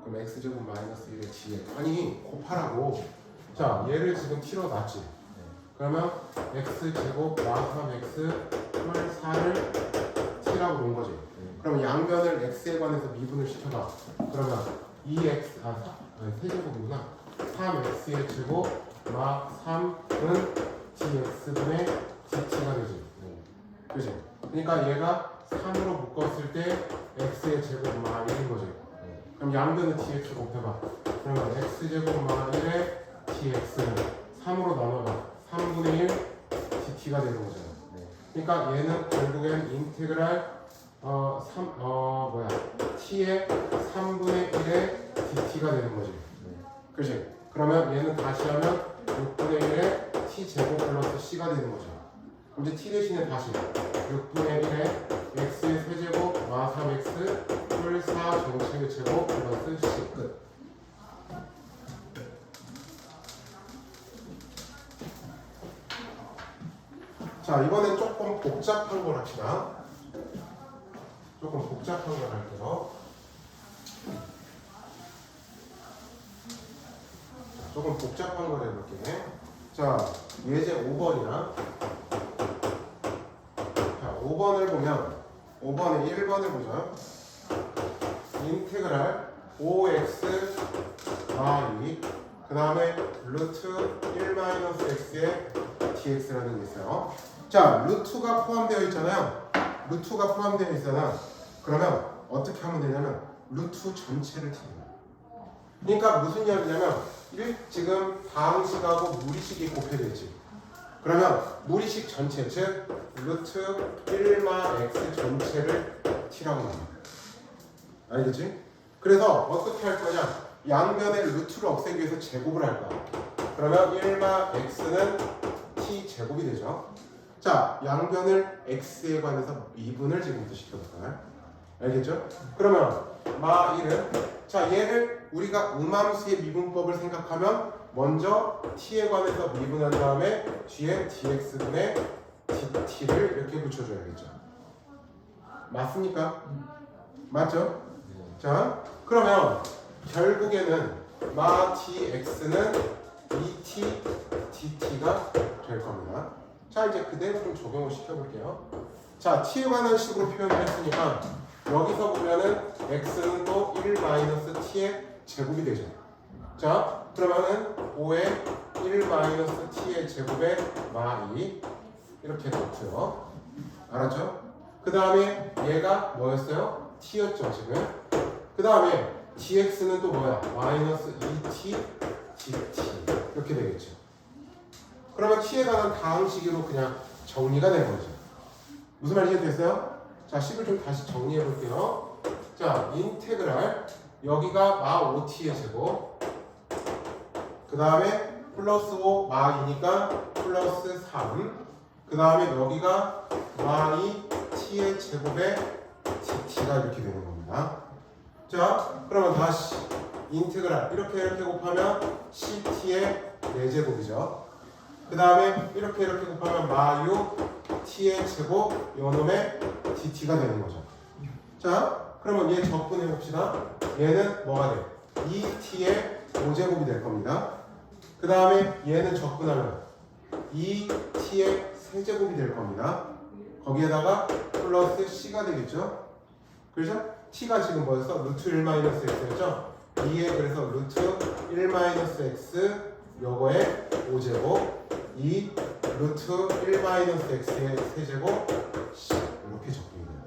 Speaker 1: 그럼 x제곱 마이너스 1의 gx 아니 곱하라고. 자, 얘를 지금 t로 놨지. 그러면 x제곱 마삼 x 뿔 4를 t라고 놓은 거지. 그럼 양변을 x에 관해서 미분을 시켜봐. 그러면 2x 세제곱이구나. 3x의 제곱 막 3은 dx분의 dt가 되지. 그지? 그러니까 얘가 3으로 묶었을 때 x의 제곱 막 1인 거지. 그럼 양변은 dx 곱해봐. 그러면 x제곱 막 1의 dx는 3으로 나눠봐. 3분의 1 dt가 되는 거잖아. 그러니까 얘는 결국엔 인테그랄 t의 3분의 1의 dt가 되는 거지. 그치? 그러면 얘는 다시 하면 6분의 1의 t제곱 플러스 c가 되는 거죠. 그럼 이제 t 대신에 다시 6분의 1의 x의 세제곱 마 3x 뿔 4 전체의 제곱 플러스 c 끝. 자, 이번엔 조금 복잡한 걸 합시다. 조금 복잡한 걸 할게요. 조금 복잡한 걸 해볼게. 자, 예제 5번이야. 자, 5번을 보면 5번에 1번을 보자. 인테그랄 5x y 그 다음에 루트 1-x의 dx라는 게 있어요. 자, 루트가 포함되어 있잖아요. 루트가 포함되어 있잖아. 그러면 어떻게 하면 되냐면 루트 전체를 팁니다. 그러니까 무슨 이야기냐면 지금 다항식하고 무리식이 곱해져 있지. 그러면 무리식 전체, 즉 루트 1-x 전체를 t라고 합니다. 알겠지? 그래서 어떻게 할 거냐? 양변의 루트를 없애기 위해서 제곱을 할 거야. 그러면 1-x는 t 제곱이 되죠. 자, 양변을 x에 관해서 미분을 지금부터 시켜볼까요? 알겠죠? 그러면 마1은 자, 얘를 우리가 음함수의 미분법을 생각하면 먼저 t에 관해서 미분한 다음에 뒤에 dx분의 dt를 이렇게 붙여줘야겠죠. 맞습니까? 맞죠? 자, 그러면 결국에는 마 dx는 dt dt가 될 겁니다. 자, 이제 그대로 좀 적용을 시켜볼게요. 자, t에 관한 식으로 표현을 했으니까 여기서 보면은 x는 또 1-t의 제곱이 되죠. 자, 그러면은 5의 1-t의 제곱에 마2 이렇게 넣고요. 알았죠? 그 다음에 얘가 뭐였어요? t였죠, 지금. 그 다음에 dx는 또 뭐야? -2t dt 이렇게 되겠죠. 그러면 t에 관한 다항식으로 그냥 정리가 되는 거죠. 무슨 말인지 됐어요? 자, 식을 좀 다시 정리해 볼게요. 자, 인테그랄 여기가 마5t의 제곱 그 다음에 플러스 5 마2니까 플러스 3 그 다음에 여기가 마2t의 제곱에 dt가 이렇게 되는 겁니다. 자, 그러면 다시 인테그랄 이렇게 곱하면 ct의 4제곱이죠. 그 다음에 이렇게 곱하면 마6 t의 제곱 요놈의 dt가 되는 거죠. 자, 그러면 얘 적분해 봅시다. 얘는 뭐가 돼? 2t의 5제곱이 될 겁니다. 그 다음에 얘는 적분하면 2t의 세제곱이 될 겁니다. 거기에다가 플러스 c가 되겠죠. 그렇죠? t가 지금 뭐였어? 루트 1-x였죠? 2에 그래서 루트 1-x 요거의 5제곱 2 루트 1-x의 세제곱 이렇게 적분이 돼요.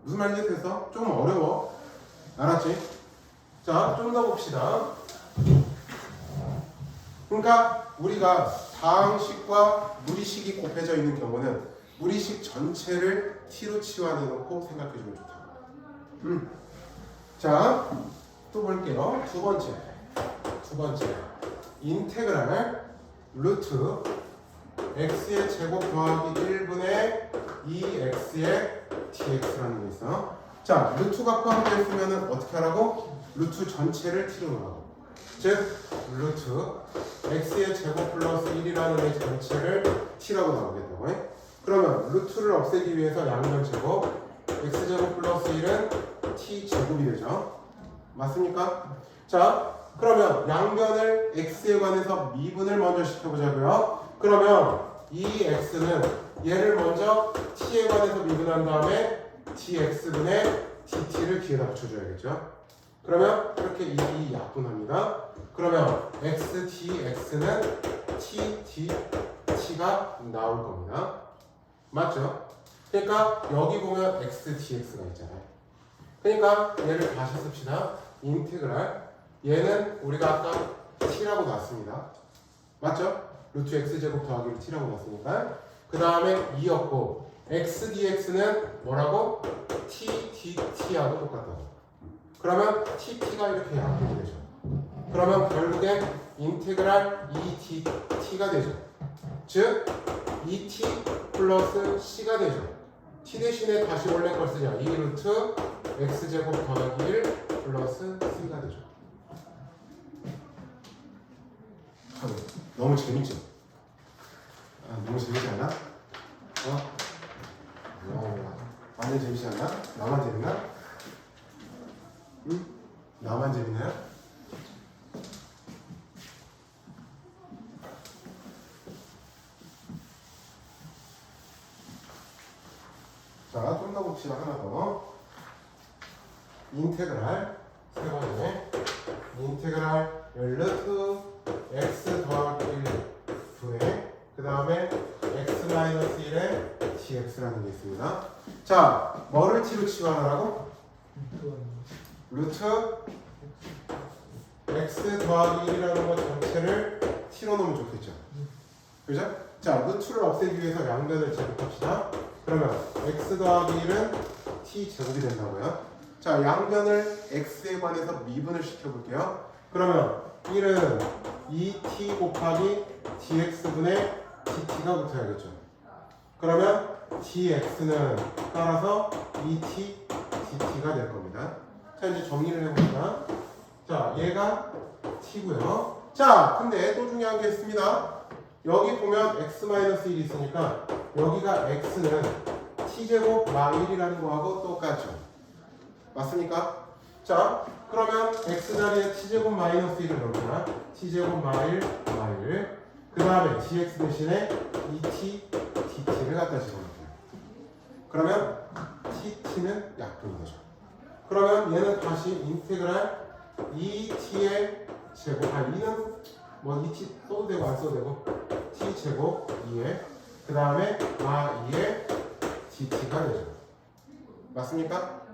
Speaker 1: 무슨 말인지 됐어? 좀 어려워. 알았지? 자, 좀 더 봅시다. 그러니까 우리가 다항식과 무리식이 곱해져 있는 경우는 무리식 전체를 t로 치환해 놓고 생각해 주면 좋다. 자, 또 볼게요. 두 번째 인테그랄 루트 x의 제곱 더하기 1분의 2x의 dx라는 게 있어. 자, 루트가 포함되어 있으면 어떻게 하라고? 루트 전체를 t로 넣으라고. 즉 루트 x의 제곱 플러스 1이라는 의 전체를 t라고 나오겠다고 해. 그러면 루트를 없애기 위해서 양변 제곱 x제곱 플러스 1은 t제곱이 되죠. 맞습니까? 자, 그러면 양변을 x에 관해서 미분을 먼저 시켜보자고요. 그러면 이 x는 얘를 먼저 t에 관해서 미분한 다음에 dx분의 dt를 뒤에다 붙여줘야겠죠. 그러면 이렇게 이 약분합니다. 그러면 x dx는 t dt가 나올 겁니다. 맞죠? 그러니까 여기 보면 x dx가 있잖아요. 그러니까 얘를 다시 씁시다. 인테그랄 얘는 우리가 아까 t라고 놨습니다. 맞죠? 루트 x제곱 더하기 t라고 놨으니까 그 다음에 2였고 x dx는 뭐라고? t dt하고 똑같다고. 그러면 t가 이렇게 약분이 되죠. 그러면 결국에 인테그랄 2dt가 되죠. 즉 2t 플러스 c가 되죠. t 대신에 다시 원래 걸 쓰자. 2 루트 x제곱 더하기 1 플러스 c가 되죠. 너무 재밌죠? 너무 재밌지 않아? 완전 재밌지 않나? 나만 재밌나? 응? 나만 재밌나요? 자, 좀 더 봅시다. 하나 더. 인테그랄 세 번째 인테그랄 루트 x 더하기 1 분의 그 다음에 x 마이너스 1의 dx라는 게 있습니다. 자, 뭐를 t로 치환하라고? 루트 x 더하기 1이라는 것 전체를 t로 놓으면 좋겠죠. 그죠? 자, 루트를 없애기 위해서 양변을 제곱합시다. 그러면 x 더하기 1은 t 제곱이 된다고요. 자, 양변을 x에 관해서 미분을 시켜볼게요. 그러면 1은 2t 곱하기 dx분의 dt가 붙어야겠죠. 그러면 dx는 따라서 2t dt가 될 겁니다. 자, 이제 정리를 해봅시다. 자, 얘가 t고요. 자, 근데 또 중요한 게 있습니다. 여기 보면 x-1이 있으니까 여기가 x는 t제곱 마1이라는 거하고 똑같죠. 맞습니까? 자, 그러면 x 자리에 t제곱 마이너스 1을 넣거나 t제곱 마1, 마1 그 다음에 dx 대신에 2t, dt를 갖다 집어넣을게요. 그러면 tt는 약분이 되죠. 그러면 얘는 다시 인테그랄 2t의 제곱, 2는 뭐 2t 써도 되고 안 써도 되고 t 제곱 2에 그 다음에 마2의 dt가 되죠. 맞습니까?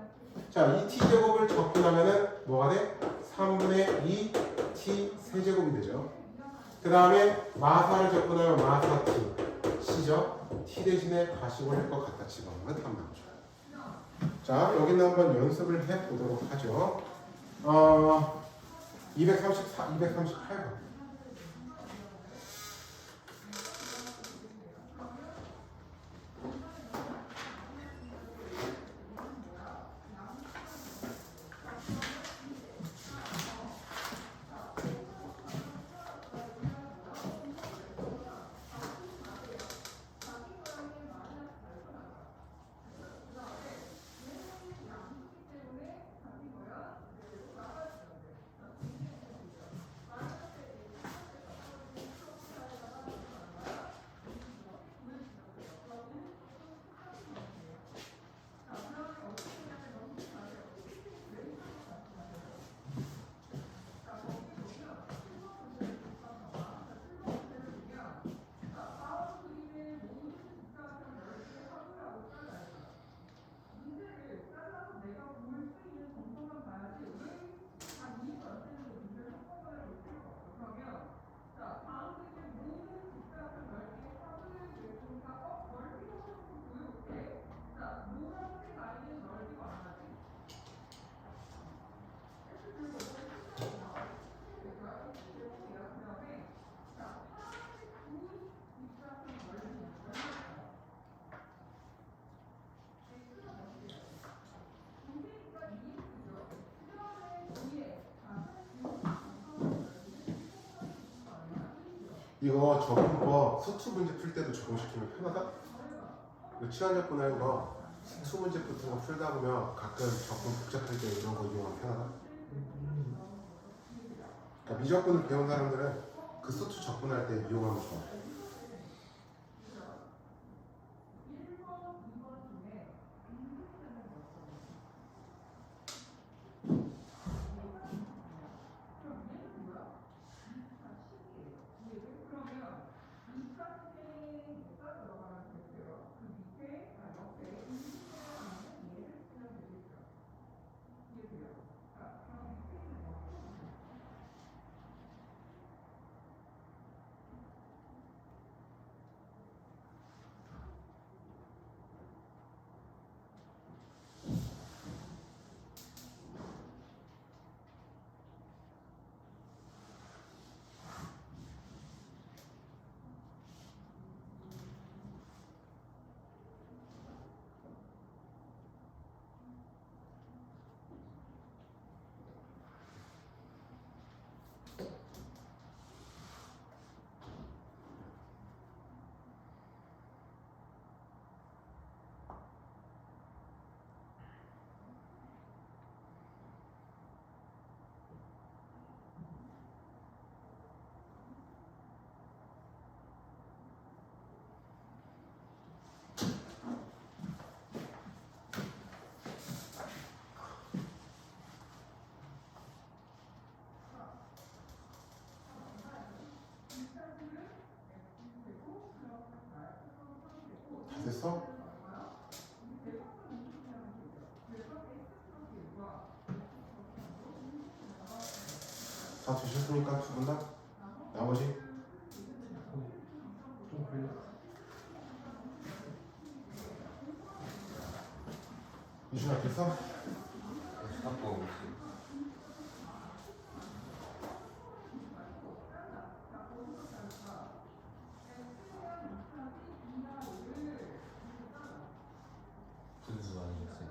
Speaker 1: 자, 이 t제곱을 적분하면은 뭐가 돼? 3분의 2 t 세제곱이 되죠. 그 다음에 마사를 적분하면 마사 t c죠. t 대신에 가식을 할 것 같다 집어넣으면 답 나오죠. 자, 여기는 한번 연습을 해보도록 하죠. 234, 238번. 이거 적분법 수투 문제 풀 때도 적용시키면 편하다? 이거 치환적분하는 거 수투 문제 같은 거 풀다 보면 가끔 적분 복잡할 때 이런 거 이용하면 편하다? 그러니까 미적분을 배운 사람들은 그 수투 적분할 때 이용하면 좋아. 다 되셨습니까? 두 분 다? 나머지?
Speaker 2: 좀 걸려.
Speaker 1: 유준아 됐어?
Speaker 3: 수학과 없이 분수 아니겠어요?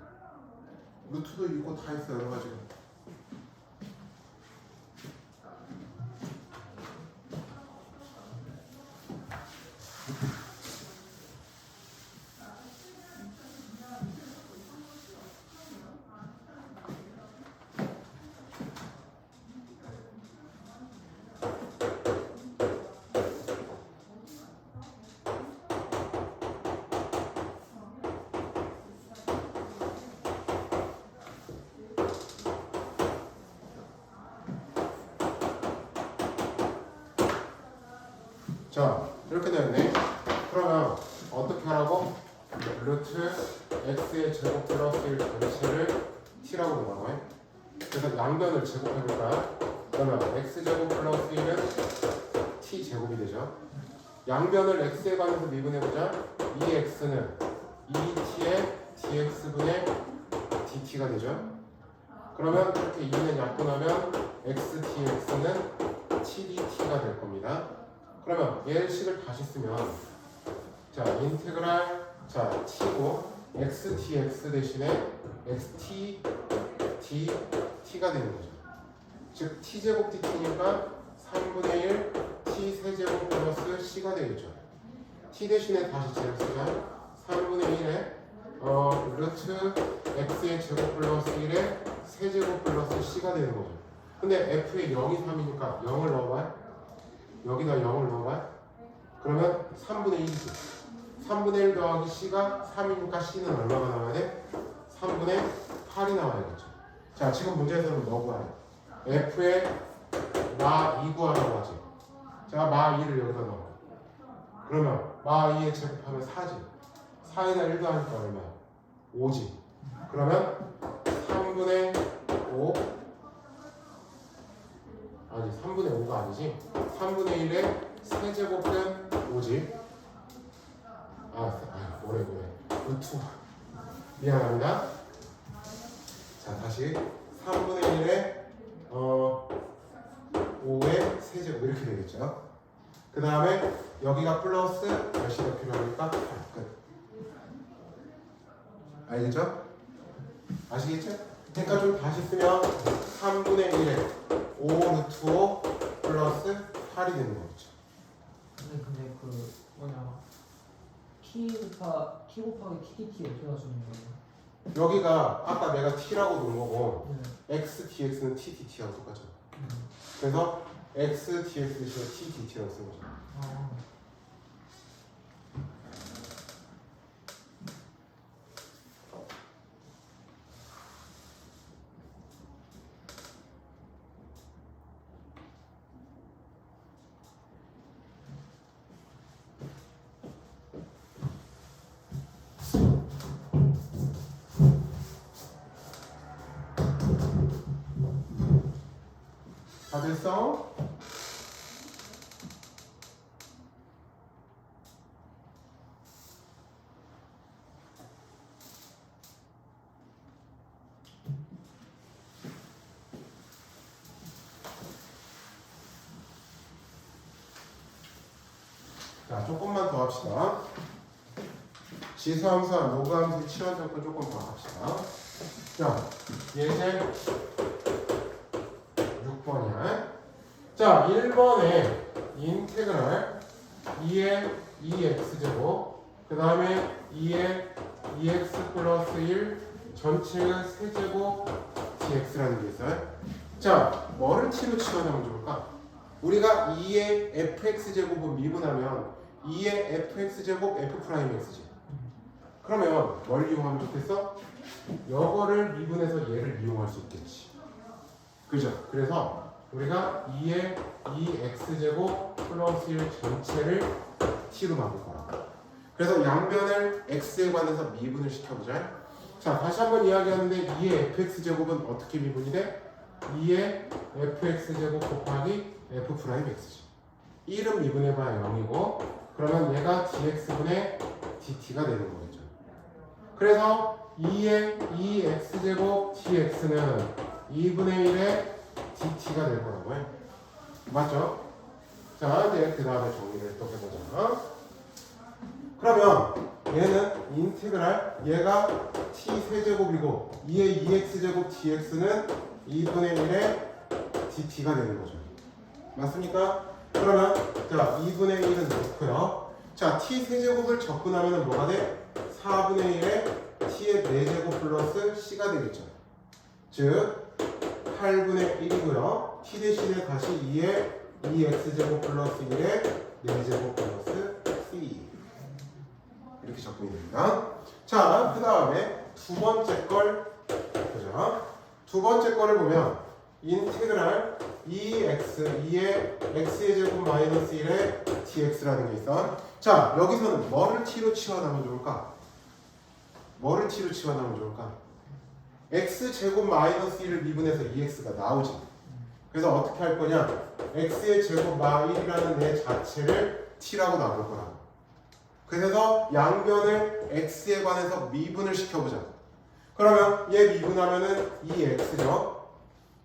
Speaker 1: 루트도 있고 다 있어 여러 가지가. 자 이렇게 되었네. 그러면 어떻게 하라고? 루트 x의 제곱 플러스 1 전체를 t라고 보라고 해. 그래서 양변을 제곱해볼까요? 그러면 x제곱 플러스 1은 t제곱이 되죠. 양변을 x에 관해서 미분해보자. 2x는 2t의 dx분의 dt가 되죠. 그러면 이렇게 2는 약분하면 xdx는 tdt가 될 겁니다. 그러면 얘식을 다시 쓰면 자 인테그랄 자 t고 xdx 대신에 xt dt가 되는 거죠. 즉 t제곱 dt니까 3분의 1 t 세제곱 플러스 c가 되겠죠. t 대신에 다시 제를 쓰자. 3분의 1에 루트 x의 제곱 플러스 1에 세제곱 플러스 c가 되는 거죠. 근데 f에 0이 3이니까 0을 넣어봐요. 여기다 0을 넣어봐요. 그러면 3분의 1이지. 3분의 1 더하기 c가 3이니까 c는 얼마가 나와야 돼? 3분의 8이 나와야겠죠. 자, 지금 문제에서는 뭐 구하래? f의 마 2 구하라고 하지. 자, 마 2를 여기다 넣어. 그러면 마 2에 제곱하면 4지. 4에다 1 더하니까 얼마야? 5지. 그러면 3분의 5 아니 3분의 5가 아니지. 3분의 1에 세제곱은 5지. 뭐래 루트 미안합니다. 자 다시 3분의 1에 5의 세제곱 이렇게 되겠죠. 그 다음에 여기가 플러스 몇이 더 필요하니까 8. 끝. 알겠죠? 아시겠죠? 그러니까 좀 다시 쓰면 3분의 1에 5 루트 5 플러스 8이 되는 거죠.
Speaker 2: 근데 그 뭐냐 t 곱하기 tdt 어떻게 하시는 거예요?
Speaker 1: 여기가 아까 내가 t라고 놓은 거고
Speaker 2: 네.
Speaker 1: x dx는 t dt하고 똑같죠. 그래서 x dx 대신에 t dt라고 쓴 거죠.
Speaker 2: 아.
Speaker 1: 다 됐어? 자, 조금만 더 합시다. 지수함수와 로그함수의 치환 접근 조금 더 합시다. 자, 예제 6번이야. 자, 1번에 인테그랄 2의 2x제곱 그 다음에 2의 2x 플러스 1 전체의 세제곱 dx라는 게 있어요. 자, 뭐를 t로 치환하면 좋을까? 우리가 2의 fx제곱은 미분하면 2의 fx제곱 f'x지. 그러면 뭘 이용하면 좋겠어? 이거를 미분해서 얘를 이용할 수 있겠지. 그죠? 그래서 우리가 2의 2x제곱 플러스 1 전체를 t로 바꿀 거야. 그래서 양변을 x에 관해서 미분을 시켜보자. 자, 다시 한번 이야기하는데 2의 fx제곱은 어떻게 미분이 돼? 2의 fx제곱 곱하기 f 프라임 x지. 1은 미분해봐야 0이고 그러면 얘가 dx분의 dt가 되는 거겠죠. 그래서 2의 2x제곱 dx는 2분의 1의 dt가 될 거라고요. 맞죠? 자, 이제 그 다음에 정리를 또 해보자. 그러면 얘는 인테그랄, 얘가 t 세제곱이고 2의 2x제곱 dx는 2분의 1의 dt가 되는 거죠. 맞습니까? 그러면 자 2분의 1은 넣고요. 자 t 세제곱을 접근하면 뭐가 돼? 4분의 1의 t의 4제곱 플러스 c가 되겠죠. 즉 8분의 1이고요. t 대신에 다시 2의 2x제곱 플러스 1의 4제곱 플러스 c 이렇게 접근이 됩니다. 자, 그 다음에 두 번째 걸 보자. 두 번째 거를 보면 인테그랄 2의 x의 제곱 마이너스 1의 dx라는 게 있어. 자, 여기서는 뭐를 t로 치환하면 좋을까? 뭐를 t로 치환하면 좋을까? x제곱 마이너스 1을 미분해서 2x가 나오지. 그래서 어떻게 할 거냐? x의 제곱 마1이라는 내 자체를 t라고 나올 거라고. 그래서 양변을 x에 관해서 미분을 시켜보자. 그러면 얘 미분하면은 2x죠.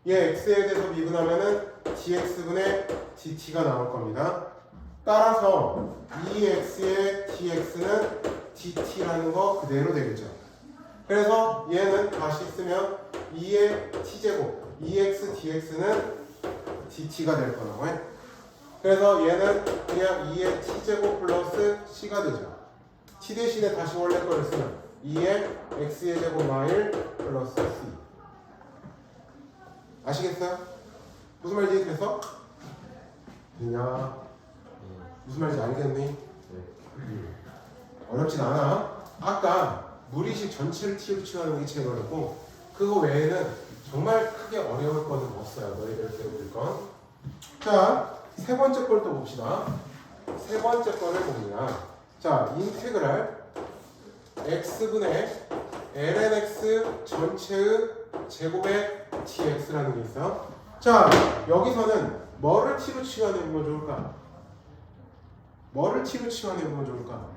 Speaker 1: 얘 x에 대해서 미분하면은 dx분의 dt가 나올 겁니다. 따라서 2x의 dx는 dt라는 거 그대로 되겠죠. 그래서 얘는 다시 쓰면 2의 t제곱 2x dx는 dt가 될 거라고 해. 그래서 얘는 그냥 2의 t제곱 플러스 c가 되죠. t 대신에 다시 원래 거를 쓰면 2의 x의 제곱 마일 플러스 c. 아시겠어요? 무슨 말인지 됐어? 됐냐? 무슨 말인지 알겠니? 어렵진 않아. 아까 무리식 전체를 t로 치환하는 게 제일 어렵고 그거 외에는 정말 크게 어려울 거는 없어요. 너희들 배울 건. 자, 세 번째 걸 또 봅시다. 세 번째 거를 보면 자, 인테그랄 x분의 lnx 전체의 제곱의 dx라는 게 있어. 자, 여기서는 뭐를 t로 치환해보면 좋을까? 뭐를 t로 치환해보면 좋을까?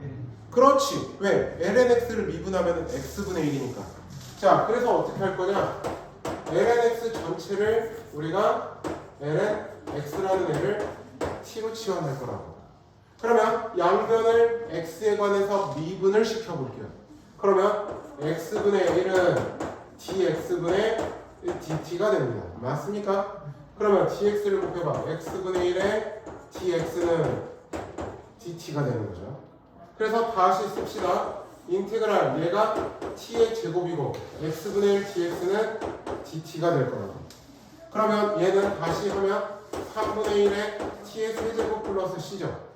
Speaker 1: 그렇지. 왜? lnx를 미분하면 x분의 1이니까. 자, 그래서 어떻게 할 거냐? lnx 전체를 우리가 lnx라는 애를 t로 치환할 거라고. 그러면 양변을 x에 관해서 미분을 시켜볼게요. 그러면 x분의 1은 dx분의 dt가 됩니다. 맞습니까? 그러면 dx를 곱해봐. x분의 1의 dx는 dt가 되는 거죠. 그래서 다시 씁시다. 인테그랄 얘가 t의 제곱이고 x분의 1 dx는 dt가 될 거라고. 그러면 얘는 다시 하면 3분의 1의 t의 세제곱 플러스 c죠.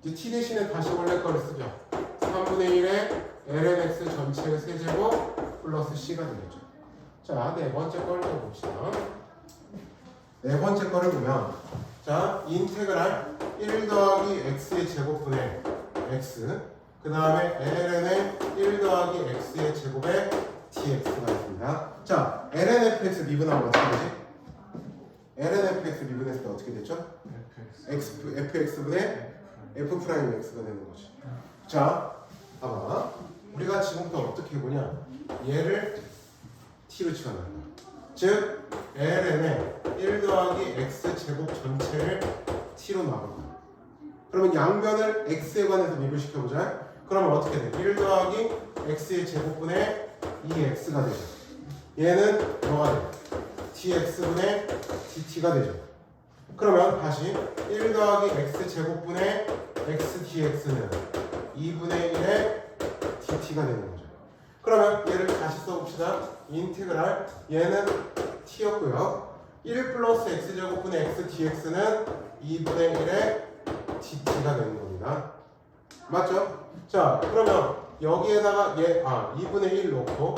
Speaker 1: 이제 t 대신에 다시 원래 거를 쓰죠. 3분의 1의 lnx 전체의 세제곱 플러스 c가 되겠죠. 자, 네 번째 걸 또 봅시다. 네 번째 거를 보면 자, 인테그랄 1 더하기 x의 제곱분의 x 그 다음에 ln의 1 더하기 x의 제곱의 dx가 있습니다. 자, lnfx 미분하면 어떻게 되지? lnfx 미분했을 때 어떻게 됐죠? fx분의 f'x가 되는 거지. 자, 봐봐. 우리가 지금부터 어떻게 해보냐? 얘를 t로 치환한다. 즉, ln의 1 더하기 x 제곱 전체를 t로 나눈다. 그러면 양변을 x에 관해서 미분시켜보자. 그러면 어떻게 돼? 1 더하기 x의 제곱분의 2x가 되죠. 얘는 뭐가 돼? dx분의 dt가 되죠. 그러면 다시 1 더하기 x 제곱분의 x dx는 2분의 1의 dt가 되는 거죠. 그러면 얘를 다시 써봅시다. 인테그랄 얘는 t였고요. 1 플러스 x 제곱분의 x dx는 2분의 1의 dt가 되는 겁니다. 맞죠? 자, 그러면 여기에다가 2분의 1 넣고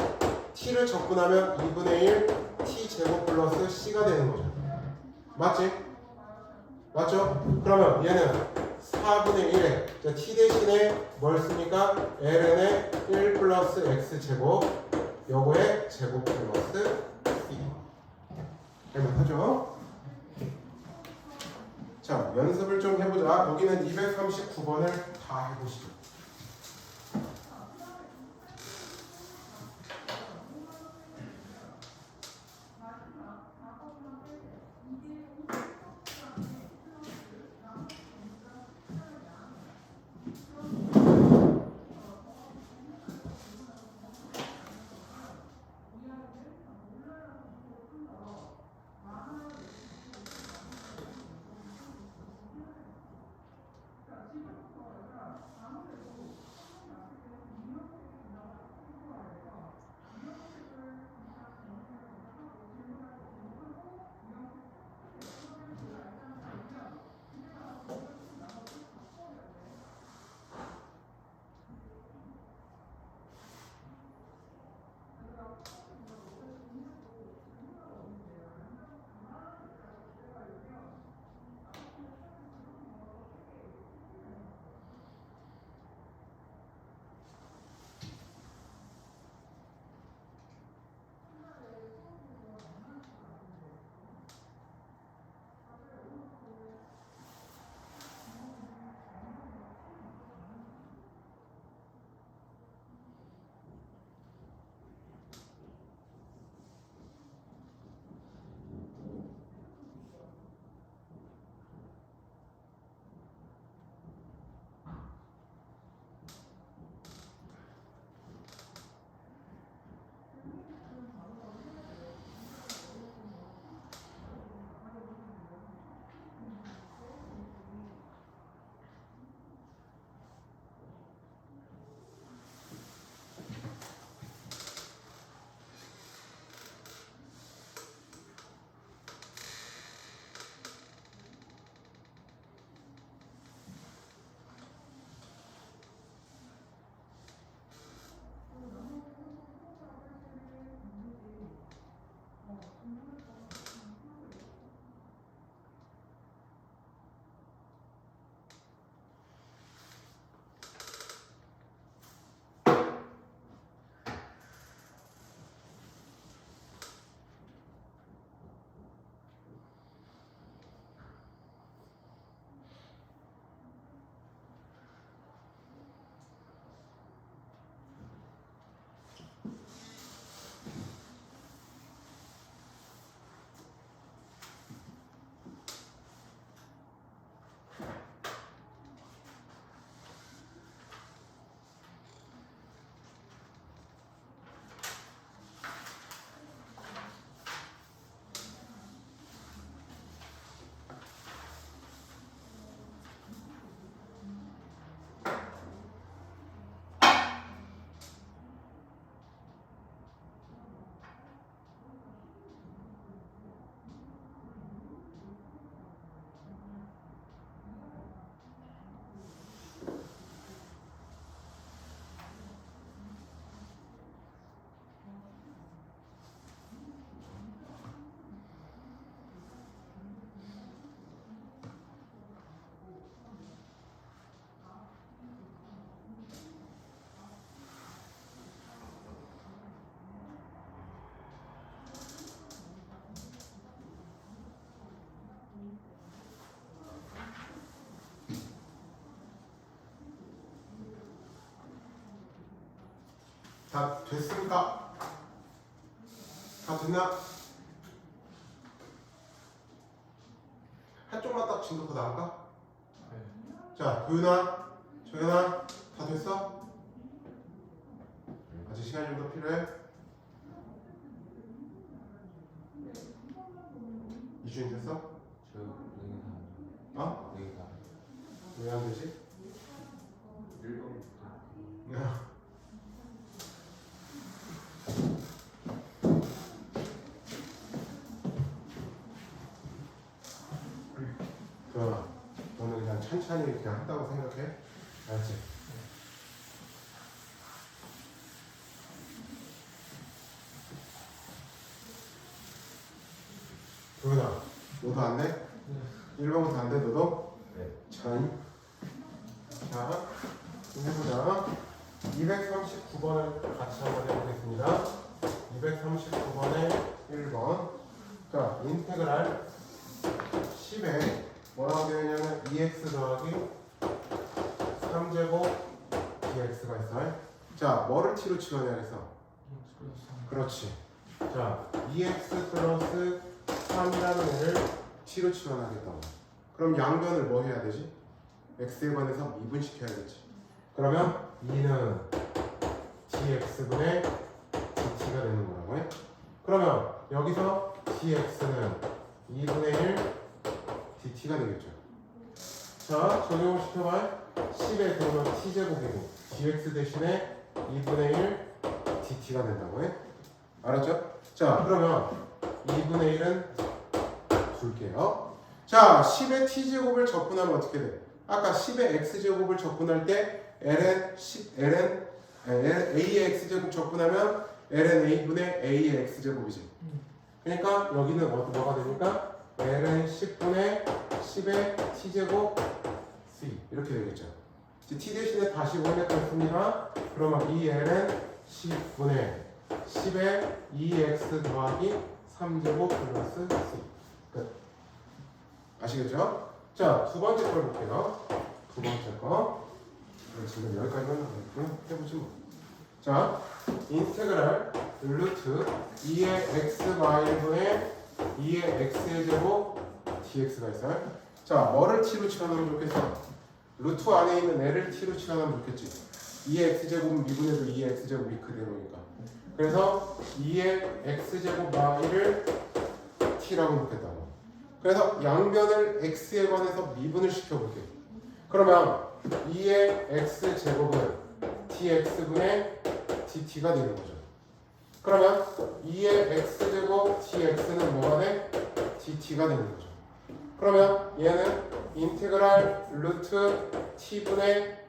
Speaker 1: t를 접근하면 2분의 1 t 제곱 플러스 c가 되는 거죠. 맞지? 맞죠? 그러면 얘는 4분의 1에 t 대신에 뭘 씁니까? ln의 1 플러스 x 제곱 요거의 제곱 플러스 2 자, 여기는 239번을 다 해보시죠. 다 됐습니까? 다 됐나? 한쪽만 딱 진도고 나갈까? 자, 도윤아, 조연아, 다 됐어? 아직 시간이 좀 더 필요해? 이주인 됐어?
Speaker 3: 저 여기 다
Speaker 1: 어?
Speaker 3: 여기 다
Speaker 1: 왜 안 되지?
Speaker 3: 1번부터
Speaker 1: 도연아, 너는 그냥 천천히 이렇게 한다고 생각해? 알았지? 도연아, 너도 안 돼? 1번부터 안 돼, 너도?
Speaker 3: 네.
Speaker 1: 천. 자, 좀 해보자. 239번을 같이 한번 해보겠습니다. 239번에 1번. 자, 인테그랄 10에 뭐라고 되어 있냐면 2x 더하기 3제곱 dx가 있어. 자, 뭐를 t로 치환해야겠어? 그렇지. 자, 2x 플러스 3이라는 애를 t로 치환하겠다고. 그럼 양변을 뭐 해야 되지? x에 관해서 미분시켜야겠지. 그러면 2는 dx분의 dt가 되는 거라고 해. 그러면 여기서 dx는 2분의 1 dt가 되겠죠. 자, 적용을 시켜봐. 10에 그러면 t제곱이고 dx 대신에 2분의 1 dt가 된다고 해. 알았죠? 자, 그러면 2분의 1은 둘게요. 자, 10의 t제곱을 적분하면 어떻게 돼? 아까 10의 x제곱을 적분할 때 a의 x제곱 적분하면 ln a분의 a의 x제곱이지. 그러니까 여기는 뭐가 되니까 ln 10분의 10의 t제곱 c 이렇게 되겠죠. t 대신에 다시 원래했습니다. 그러면 2ln 10분의 10의 2x 더하기 3제곱 플러스 c 끝. 아시겠죠? 자, 두 번째 걸 볼게요. 두 번째 거. 지금 여기까지만 해보지 뭐. 자, 인테그랄 루트 2의 x 마이너스의 2의 x의 제곱 dx가 있어요. 자, 뭐를 t로 치환하면 좋겠어? 루트 안에 있는 애를 t로 치환하면 좋겠지. 2의 x제곱은 미분해도 2의 x제곱이 그대로니까. 그래서 2의 x제곱 마이를 t라고 놓겠다고. 그래서 양변을 x에 관해서 미분을 시켜볼게. 그러면 2의 x제곱은 dx분의 dt가 되는 거죠. 그러면 2의 x제곱 dx는 뭐가 돼? dt가 되는 거죠. 그러면 얘는 인테그랄 루트 t분의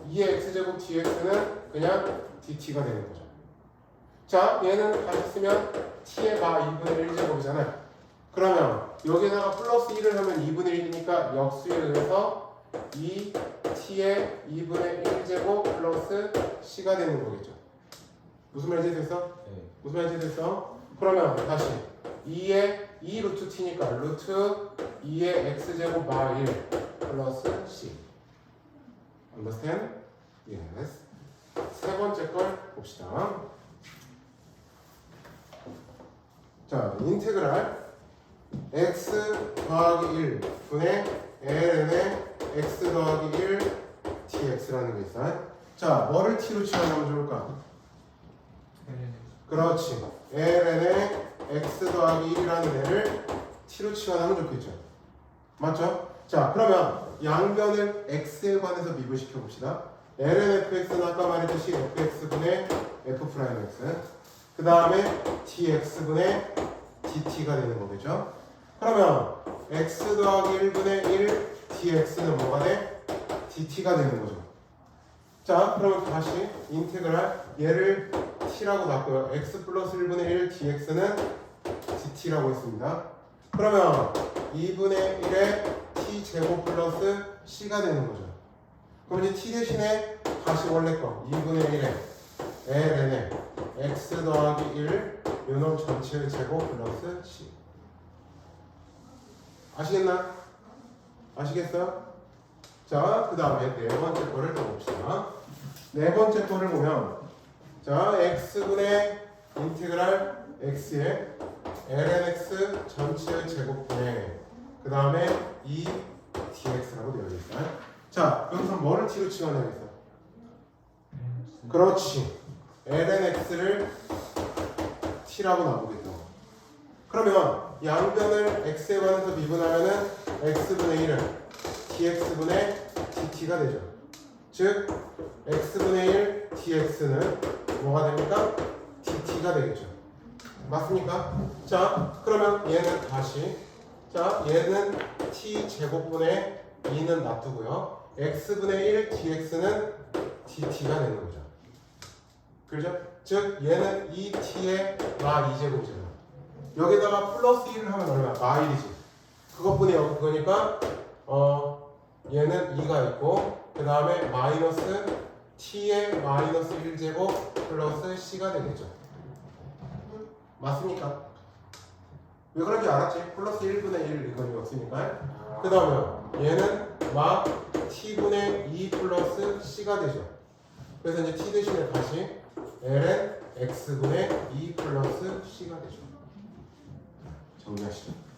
Speaker 1: 2의 x제곱 dx는 그냥 dt가 되는 거죠. 자, 얘는 다시 쓰면 t의 마 2분의 1제곱이잖아요. 그러면 여기다가 플러스 1을 하면 2분의 1이니까 역수에 의해서 2t의 2분의 1제곱 플러스 c가 되는 거겠죠. 무슨 말인지 됐어?
Speaker 3: 네.
Speaker 1: 무슨 말인지 됐어? 그러면 다시 2의 2 루트 t니까 루트 2의 x제곱 마 1 플러스 c. Understand? Yes. 세 번째 걸 봅시다. 자, 인테그랄 x 더하기 1 분의 ln의 x 더하기 1 dx라는 게 있어요. 자, 뭐를 t로 치환하면 좋을까? 그렇지. ln의 x 더하기 1이라는 애를 t로 치환하면 좋겠죠. 맞죠? 자, 그러면 양변을 x에 관해서 미분시켜 봅시다. ln fx는 아까 말했듯이 fx분의 f'x 그 다음에 dx분의 dt가 되는 거겠죠. 그러면 x 더하기 1분의 1 dx는 뭐가 돼? dt가 되는 거죠. 자, 그러면 다시 인테그랄 얘를 t라고 바꿔요. x 플러스 1분의 1 dx는 dt라고 했습니다. 그러면 2분의 1의 t 제곱 플러스 c가 되는 거죠. 그럼 이제 t 대신에 다시 원래 거 2분의 1의 ln의 x 더하기 1 요놈 전체의 제곱 플러스 c. 아시겠나? 아시겠어요? 자, 그 다음에 네 번째 거를 또 봅시다. 네 번째 거를 보면 자, x분의 인테그랄 x의 lnx 전체의 제곱분의 그 다음에 2 dx라고 되어 있어요. 자, 여기서 뭐를 t로 치환해야겠어? 그렇지. lnx를 t라고 나오겠다. 그러면 양변을 x에 관해서 미분하면은 x분의 1은 dx분의 dt가 되죠. 즉 x분의 1 dx는 뭐가 됩니까? dt가 되겠죠. 맞습니까? 자, 그러면 얘는 다시 자, 얘는 t 제곱분의 2는 놔두고요. x분의 1 dx는 dt가 되는 거죠. 그렇죠? 즉 얘는 2t의 마 2제곱이잖아. 여기다가 플러스 1을 하면 얼마? 마 1이지. 그것뿐이 그거니까 얘는 2가 있고 그 다음에 마이너스 t의 마이너스 1제곱 플러스 c가 되겠죠. 맞습니까? 왜 그런지 알았지? 플러스 1분의 1 이건이 없으니까. 그 다음에 얘는 막 t분의 2 플러스 c가 되죠. 그래서 이제 t 대신에 다시 ln x분의 2 플러스 c가 되죠. 정리하시죠.